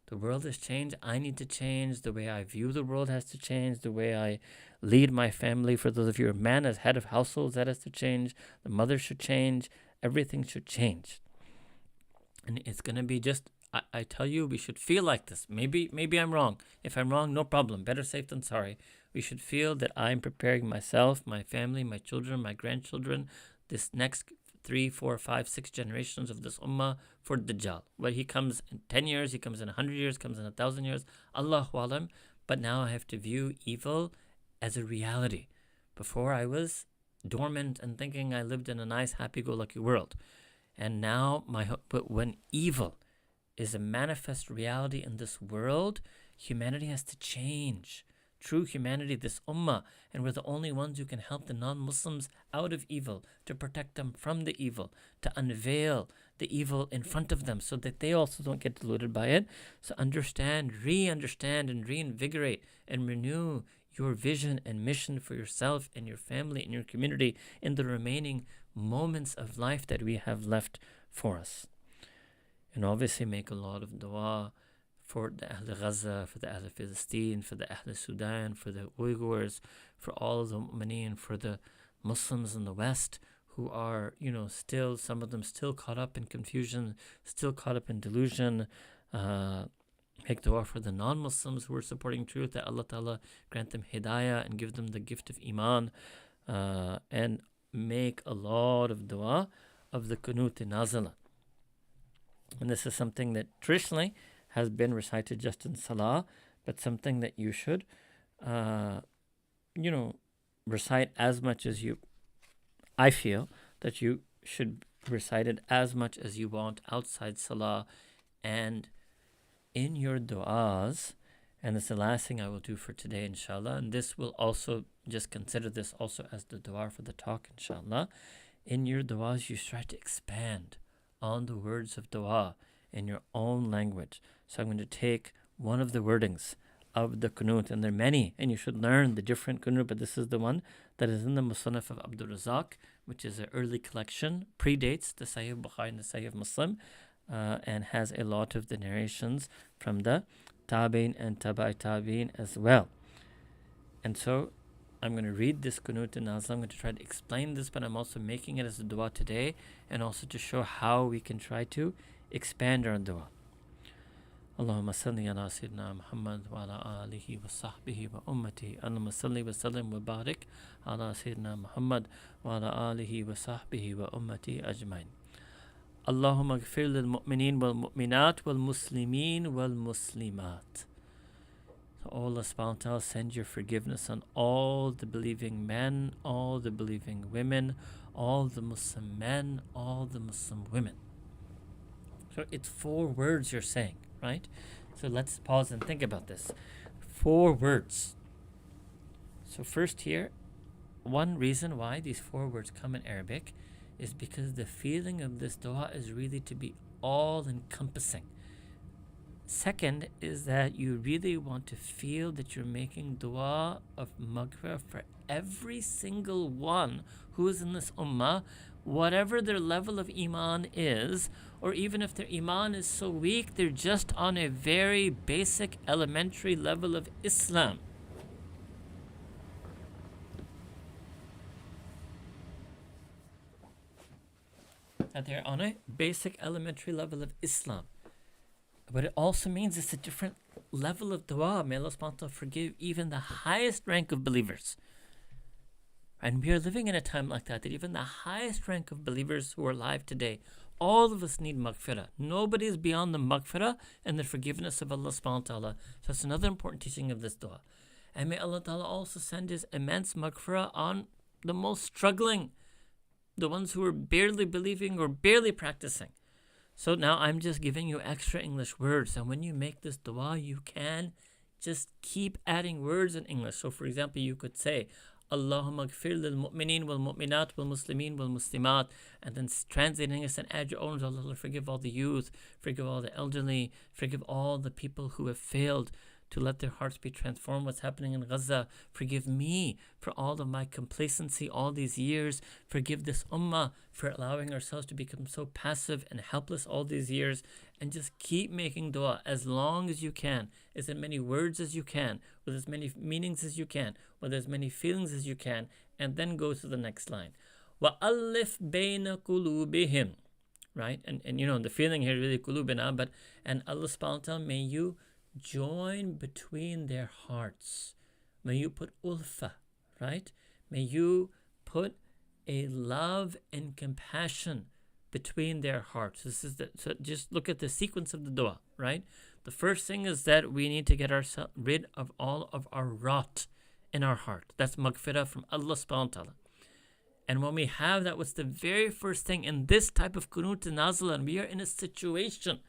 The world has changed. I need to change. The way I view the world has to change. The way I lead my family, for those of you who are man as head of households, that has to change. The mother should change. Everything should change. And it's going to be just, I tell you, we should feel like this. Maybe I'm wrong. If I'm wrong, no problem. Better safe than sorry. We should feel that I'm preparing myself, my family, my children, my grandchildren, this next 3, 4, 5, 6 generations of this ummah for Dajjal. Whether he comes in 10 years, he comes in 100 years, comes in 1,000 years, Allahu Alam. But now I have to view evil as a reality. Before I was dormant and thinking I lived in a nice, happy-go-lucky world. And now, but when evil is a manifest reality in this world, humanity has to change. True humanity, this ummah, and we're the only ones who can help the non-Muslims out of evil, to protect them from the evil, to unveil the evil in front of them so that they also don't get deluded by it. So understand, re-understand, and reinvigorate and renew your vision and mission for yourself and your family and your community in the remaining moments of life that we have left for us. And obviously make a lot of dua for the Ahl Gaza, for the Ahl Palestine, for the Ahl Sudan, for the Uyghurs, for all of the mu'mineen, for the Muslims in the West who are, still, some of them still caught up in confusion, still caught up in delusion. Make dua for the non-Muslims who are supporting truth, that Allah Ta'ala grant them hidayah and give them the gift of iman. And make a lot of dua of the Qunut Nazala. And this is something that traditionally has been recited just in Salah, but something that you should, recite as much as you, I feel that you should recite it as much as you want outside Salah and in your du'as. And it's the last thing I will do for today, inshallah. And this will also, just consider this also as the dua for the talk, inshallah. In your du'as, you try to expand on the words of dua in your own language. So I'm going to take one of the wordings of the Qunut, and there are many, and you should learn the different Qunut, but this is the one that is in the Musannaf of Abdul Razak, which is an early collection, predates the Sahih Bukhari and the Sahih Muslim, and has a lot of the narrations from the Tabi'in and Taba'i Tabi'in as well. And so I'm going to read this Qunut in Nazla. I'm going to try to explain this, but I'm also making it as a dua today, and also to show how we can try to expand our dua. Allahumma salli ala Sayyidina Muhammad wa ala alihi wa sahbihi wa ummati. Allahumma salli wa sallim wa barik ala Sayyidina Muhammad wa ala alihi wa sahbihi wa ummati ajmain. Allahumma gfir lil mu'mineen wal mu'minat wal muslimeen wal muslimat. So Allah subhanahu wa ta'ala, send your forgiveness on all the believing men, all the believing women, all the Muslim men, all the Muslim women. So it's 4 words you're saying, right? So let's pause and think about this. 4 words. So first here, one reason why these 4 words come in Arabic is because the feeling of this dua is really to be all-encompassing. Second is that you really want to feel that you're making dua of maghfirah for every single one who is in this ummah, whatever their level of iman is, or even if their iman is so weak, they're just on a very basic, elementary level of Islam. That they're on a basic, elementary level of Islam. But it also means it's a different level of dua. May Allah subhanahu wa ta'ala forgive even the highest rank of believers. And we are living in a time like that even the highest rank of believers who are alive today, all of us need maghfirah. Nobody is beyond the maghfirah and the forgiveness of Allah subhanahu wa ta'ala. So that's another important teaching of this dua. And may Allah ta'ala also send His immense maghfirah on the most struggling, the ones who are barely believing or barely practicing. So now I'm just giving you extra English words. And when you make this dua, you can just keep adding words in English. So for example, you could say, Allahumma gfir lil mu'mineen wal mu'minat wal muslimeen wal muslimat, and then translating this and add your own. Allah, forgive all the youth, forgive all the elderly, forgive all the people who have failed to let their hearts be transformed. What's happening in Gaza, forgive me for all of my complacency all these years. Forgive this ummah for allowing ourselves to become so passive and helpless all these years. And just keep making dua as long as you can, as many words as you can, with as many meanings as you can, with as many feelings as you can, and then go to the next line. وَأَلِّفْ بَيْنَ قُلُوبِهِمْ. Right? And you know, the feeling here really kulubina, but and Allah subhanahu wa ta'ala, may you join between their hearts. May you put ulfa, right? May you put a love and compassion between their hearts. So just look at the sequence of the dua, right? The first thing is that we need to get ourselves rid of all of our rot in our heart. That's maghfirah from Allah subhanahu wa ta'ala. And when we have that, what's the very first thing in this type of qunut nazla? And we are in a situation.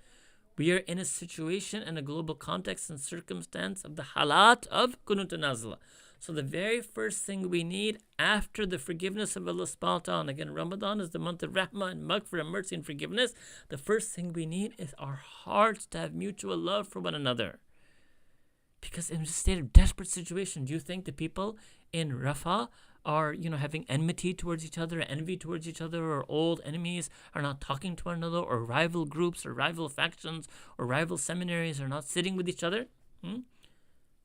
We are in a situation in a global context and circumstance of the halat of qunut nazla. So the very first thing we need after the forgiveness of Allah subhanahu wa ta'ala, and again, Ramadan is the month of rahmah and maghfirah, mercy and forgiveness. The first thing we need is our hearts to have mutual love for one another. Because in a state of desperate situation, do you think the people in Rafah are, having enmity towards each other, envy towards each other, or old enemies are not talking to one another, or rival groups, or rival factions, or rival seminaries are not sitting with each other?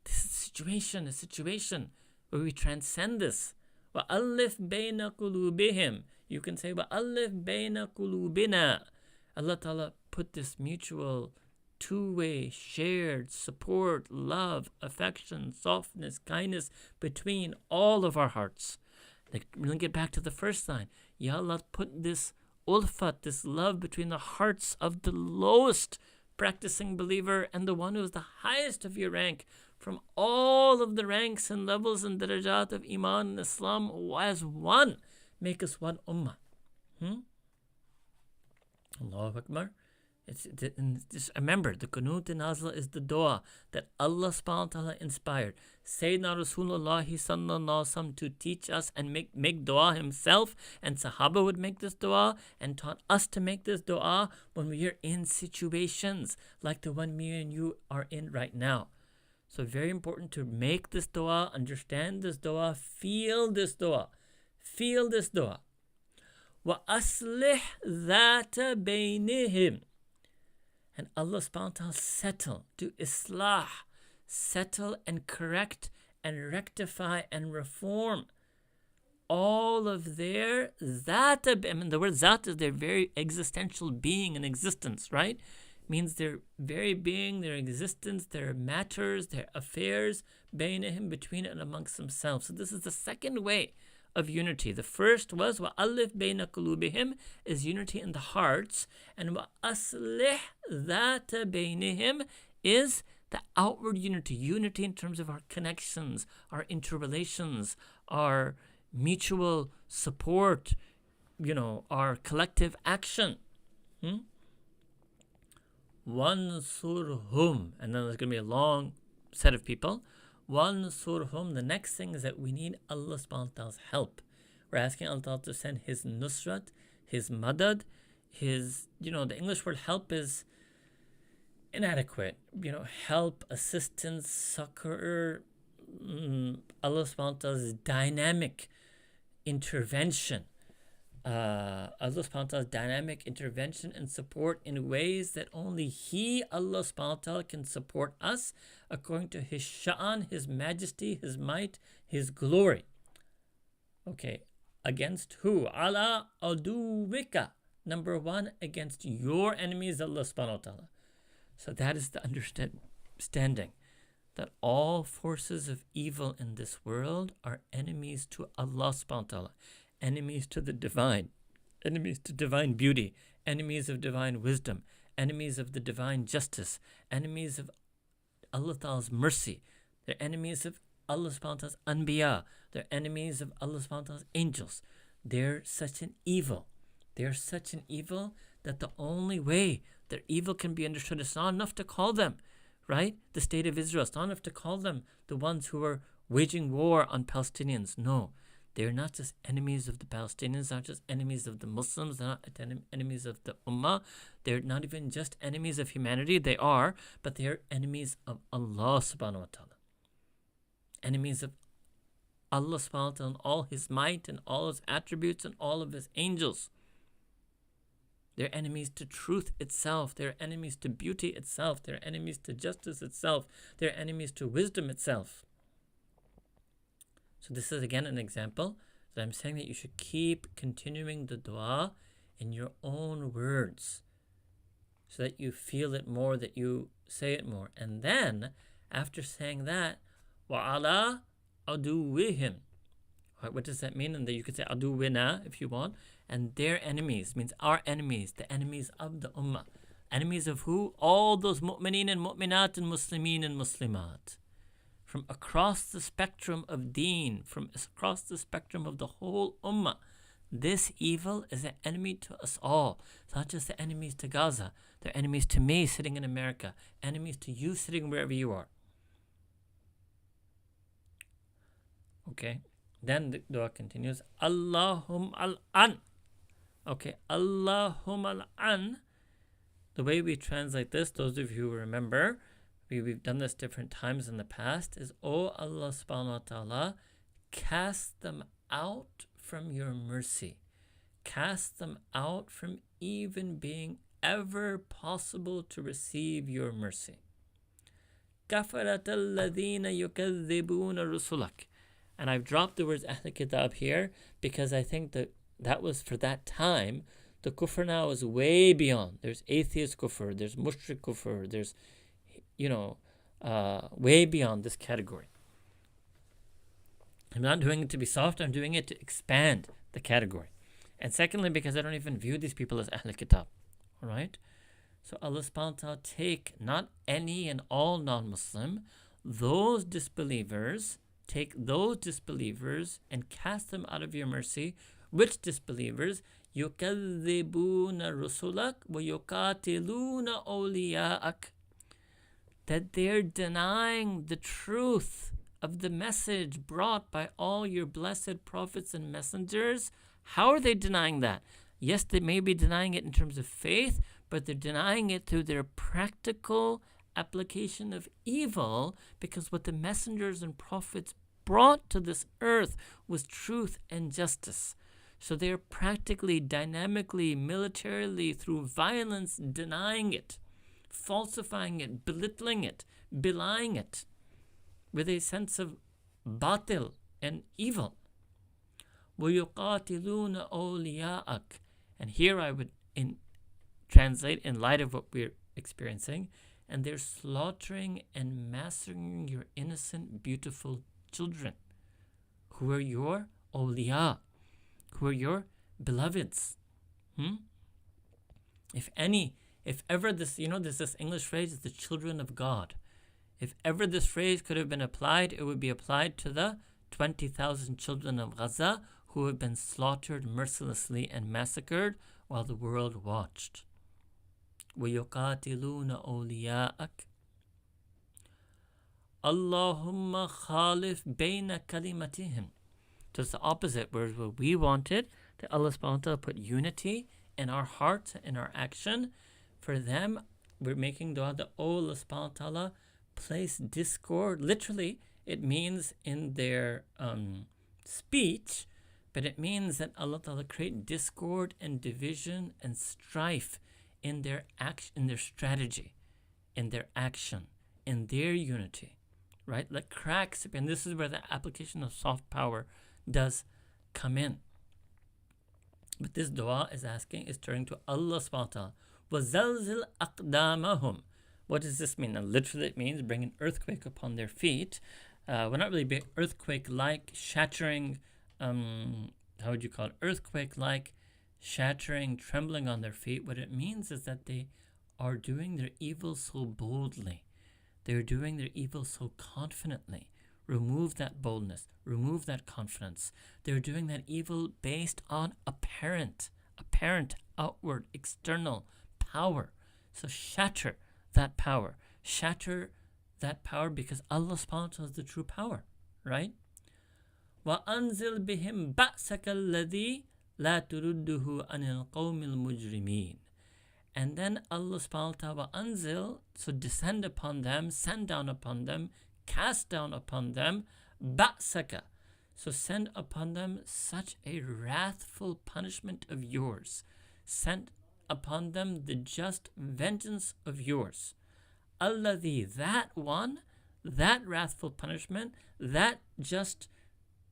This is a situation where we transcend this. وَأَلِّفْ بَيْنَ قُلُوبِهِمْ. You can say, وَأَلِّفْ بَيْنَ قُلُوبِنَا. Allah Ta'ala put this mutual, two-way, shared support, love, affection, softness, kindness between all of our hearts. Like, link it back to the first line. Ya Allah, put this ulfat, this love between the hearts of the lowest practicing believer and the one who is the highest of your rank, from all of the ranks and levels and darajat of Iman and Islam as one. Make us one ummah. Allahu Akbar. Just remember, the Qunut Nazla is the dua that Allah subhanahu wa ta'ala inspired Sayyidina Rasulullah sallallahu alaihi wasallam to teach us and make dua himself, and Sahaba would make this dua and taught us to make this dua when we are in situations like the one me and you are in right now. So very important to make this dua, understand this dua, feel this dua. Feel this dua. وَأَصْلِحْ ذَاتَ بَيْنِهِمْ. And Allah subhanahu wa ta'ala settle, do islah, settle and correct and rectify and reform all of their zat. The word zat is their very existential being and existence, right? Means their very being, their existence, their matters, their affairs, bainahim, between and amongst themselves. So this is the second way of unity. The first was وَأَلِّفْ بَيْنَ قُلُوبِهِمْ, is unity in the hearts, and وَأَصْلِحْ ذَاتَ بَيْنِهِمْ is the outward unity in terms of our connections, our interrelations, our mutual support, our collective action. وَانْصُرْهُمْ, and then there's going to be a long set of people. وَانْصُرْهُمْ, the next thing is that we need Allah subhanahu wa ta'ala's help. We're asking Allah ta'ala to send His nusrat, His madad, His, the English word help is inadequate. Help, assistance, succor, Allah subhanahu wa ta'ala's dynamic intervention. Allah subhanahu wa ta'ala's dynamic intervention and support in ways that only He, Allah subhanahu wa ta'ala, can support us according to His sha'an, His majesty, His might, His glory. Okay, against who? Ala aduwika. Number one, against your enemies, Allah subhanahu wa ta'ala. So that is the understanding that all forces of evil in this world are enemies to Allah subhanahu wa ta'ala. Enemies to the divine, enemies to divine beauty, enemies of divine wisdom, enemies of the divine justice, enemies of Allah Ta'ala's mercy. They're enemies of Allah subhanahu wa ta'ala's anbiya. They're enemies of Allah subhanahu wa ta'ala's angels. They're such an evil. They're such an evil that the only way their evil can be understood, it's not enough to call them, right, the state of Israel. It's not enough to call them the ones who are waging war on Palestinians. No. They're not just enemies of the Palestinians, not just enemies of the Muslims, they're not enemies of the Ummah. They're not even just enemies of humanity. They are, but they are enemies of Allah subhanahu wa ta'ala. Enemies of Allah subhanahu wa ta'ala and all His might and all His attributes and all of His angels. They're enemies to truth itself. They're enemies to beauty itself. They're enemies to justice itself. They're enemies to wisdom itself. So this is again an example that I'm saying that you should keep continuing the dua in your own words so that you feel it more, that you say it more. And then after saying that, وَعَلَىٰ عَدُوِّهِمْ. What does that mean? And then you could say aduwina if you want. And their enemies means our enemies, the enemies of the ummah. Enemies of who? All those mu'mineen and mu'minat and muslimeen and muslimat. From across the spectrum of deen, from across the spectrum of the whole ummah. This evil is an enemy to us all. It's not just the enemies to Gaza. They're enemies to me sitting in America. Enemies to you sitting wherever you are. Okay. Then the dua continues. Allahum al-an. Okay. Allahum al-an. The way we translate this, those of you who remember, we've done this different times in the past, is, O Allah subhanahu wa ta'ala, cast them out from your mercy. Cast them out from even being ever possible to receive your mercy. Kafarat alladhina yukadhibuna rusulak. And I've dropped the words Ahl Kitab here because I think that was for that time. The kufr now is way beyond. There's atheist kufr, there's mushrik kufr, there's, way beyond this category. I'm not doing it to be soft, I'm doing it to expand the category. And secondly, because I don't even view these people as Ahl Kitab. Alright? So Allah subhanahu wa ta'ala take not any and all non-Muslim, those disbelievers, take those disbelievers and cast them out of your mercy. Which disbelievers? يُكَذِّبُونَ رُسُلَكَ وَيُقَاتِلُونَ أَوْلِيَاءَكَ. That they're denying the truth of the message brought by all your blessed prophets and messengers. How are they denying that? Yes, they may be denying it in terms of faith, but they're denying it through their practical application of evil, because what the messengers and prophets brought to this earth was truth and justice. So they're practically, dynamically, militarily, through violence, denying it, falsifying it, belittling it, belying it, with a sense of batil and evil. وَيُقَاتِلُونَ أَوْلِيَاءَكَ. And here I would translate in light of what we're experiencing, and they're slaughtering and massacring your innocent, beautiful children, who are your awliya, who are your beloveds. If ever this, there's this English phrase, the children of God. If ever this phrase could have been applied, it would be applied to the 20,000 children of Gaza who have been slaughtered mercilessly and massacred while the world watched. وَيُقَاتِلُونَ أَوْلِيَاءَكَ Allahumma khalif bayna kalimatihim. So it's the opposite, whereas what we wanted, that Allah subhanahu wa ta'ala put unity in our hearts, in our action. For them, we're making dua that, oh Allah subhanahu wa ta'ala, place discord. Literally, it means in their speech, but it means that Allah ta'ala create discord and division and strife in their action, in their strategy, in their action, in their unity, right? Like cracks, and this is where the application of soft power does come in. But this dua is turning to Allah subhanahu wa ta'ala. وَزَلْزِلْ أَقْدَامَهُمْ. What does this mean? Now, literally it means bring an earthquake upon their feet. Well, not really big earthquake-like, shattering, how would you call it? Earthquake-like, shattering, trembling on their feet. What it means is that they are doing their evil so boldly. They're doing their evil so confidently. Remove that boldness. Remove that confidence. They're doing that evil based on apparent, outward, external power. So shatter that power. Shatter that power, because Allah subhanahu wa ta'ala is the true power, right? وَأَنزِلْ بِهِمْ بَأْسَكَ الَّذِي لَا تُرُدُّهُ عَنِ الْقَوْمِ الْمُجْرِمِينَ. And then Allah subhanahu wa ta'ala anzil, so descend upon them, send down upon them, cast down upon them, ba'saka. So send upon them such a wrathful punishment of yours. Send upon them the just vengeance of yours. Alladhi, that one, that wrathful punishment, that just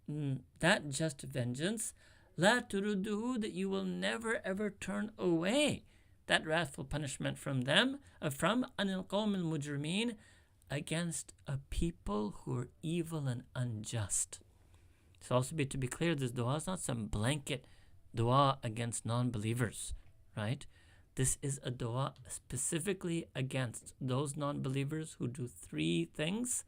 vengeance, la turudduhu, that you will never ever turn away that wrathful punishment from them, from anil qawm al mujrimeen, against a people who are evil and unjust. So also to be clear, this dua is not some blanket dua against non-believers, right? This is a dua specifically against those non-believers who do three things,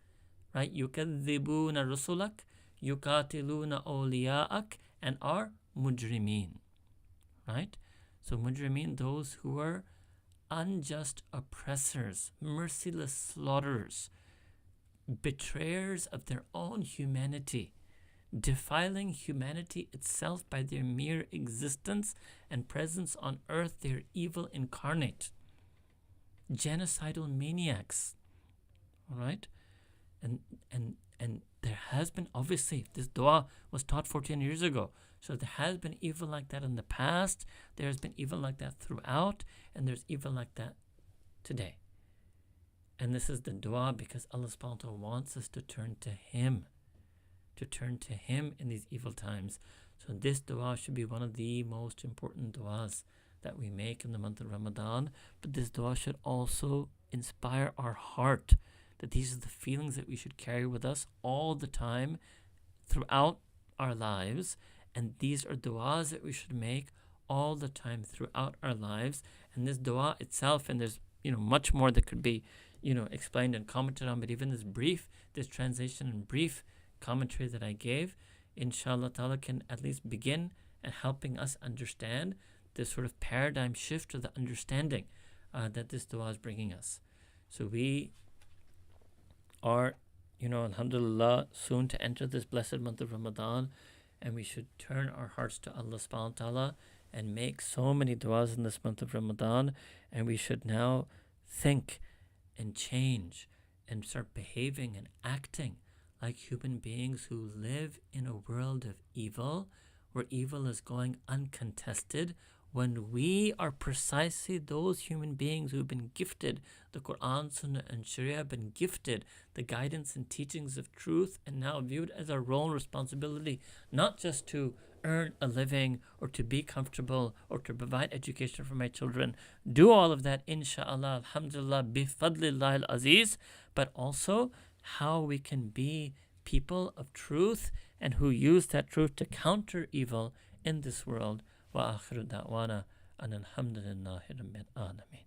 right? يُكَذِّبُونَ رُسُلَكَ, يُقَاتِلُونَ أَوْلِيَاءَكَ, and are mujrimeen, right? So mujrimeen, those who are unjust oppressors, merciless slaughterers, betrayers of their own humanity, defiling humanity itself by their mere existence and presence on earth. They're evil incarnate, genocidal maniacs, all right? And there has been, obviously, this dua was taught 14 years ago. So there has been evil like that in the past. There has been evil like that throughout. And there's evil like that today. And this is the dua because Allah subhanahu wa ta'ala wants us to turn to Him. To turn to Him in these evil times. So this dua should be one of the most important duas that we make in the month of Ramadan. But this dua should also inspire our heart, that these are the feelings that we should carry with us all the time throughout our lives. And these are du'as that we should make all the time throughout our lives. And this dua itself, and there's much more that could be explained and commented on, but even this translation and brief commentary that I gave, inshallah ta'ala, can at least begin at helping us understand this sort of paradigm shift or the understanding that this dua is bringing us. So we are, alhamdulillah, soon to enter this blessed month of Ramadan. And we should turn our hearts to Allah subhanahu wa ta'ala and make so many du'as in this month of Ramadan. And we should now think and change and start behaving and acting like human beings who live in a world of evil, where evil is going uncontested, when we are precisely those human beings who've been gifted the Quran, Sunnah, and Sharia, been gifted the guidance and teachings of truth, and now viewed as our role and responsibility, not just to earn a living or to be comfortable or to provide education for my children. Do all of that, inshallah, alhamdulillah, bifadlillah al-aziz, but also how we can be people of truth and who use that truth to counter evil in this world. وآخر دعوانا أن الحمد لله رب العالمين.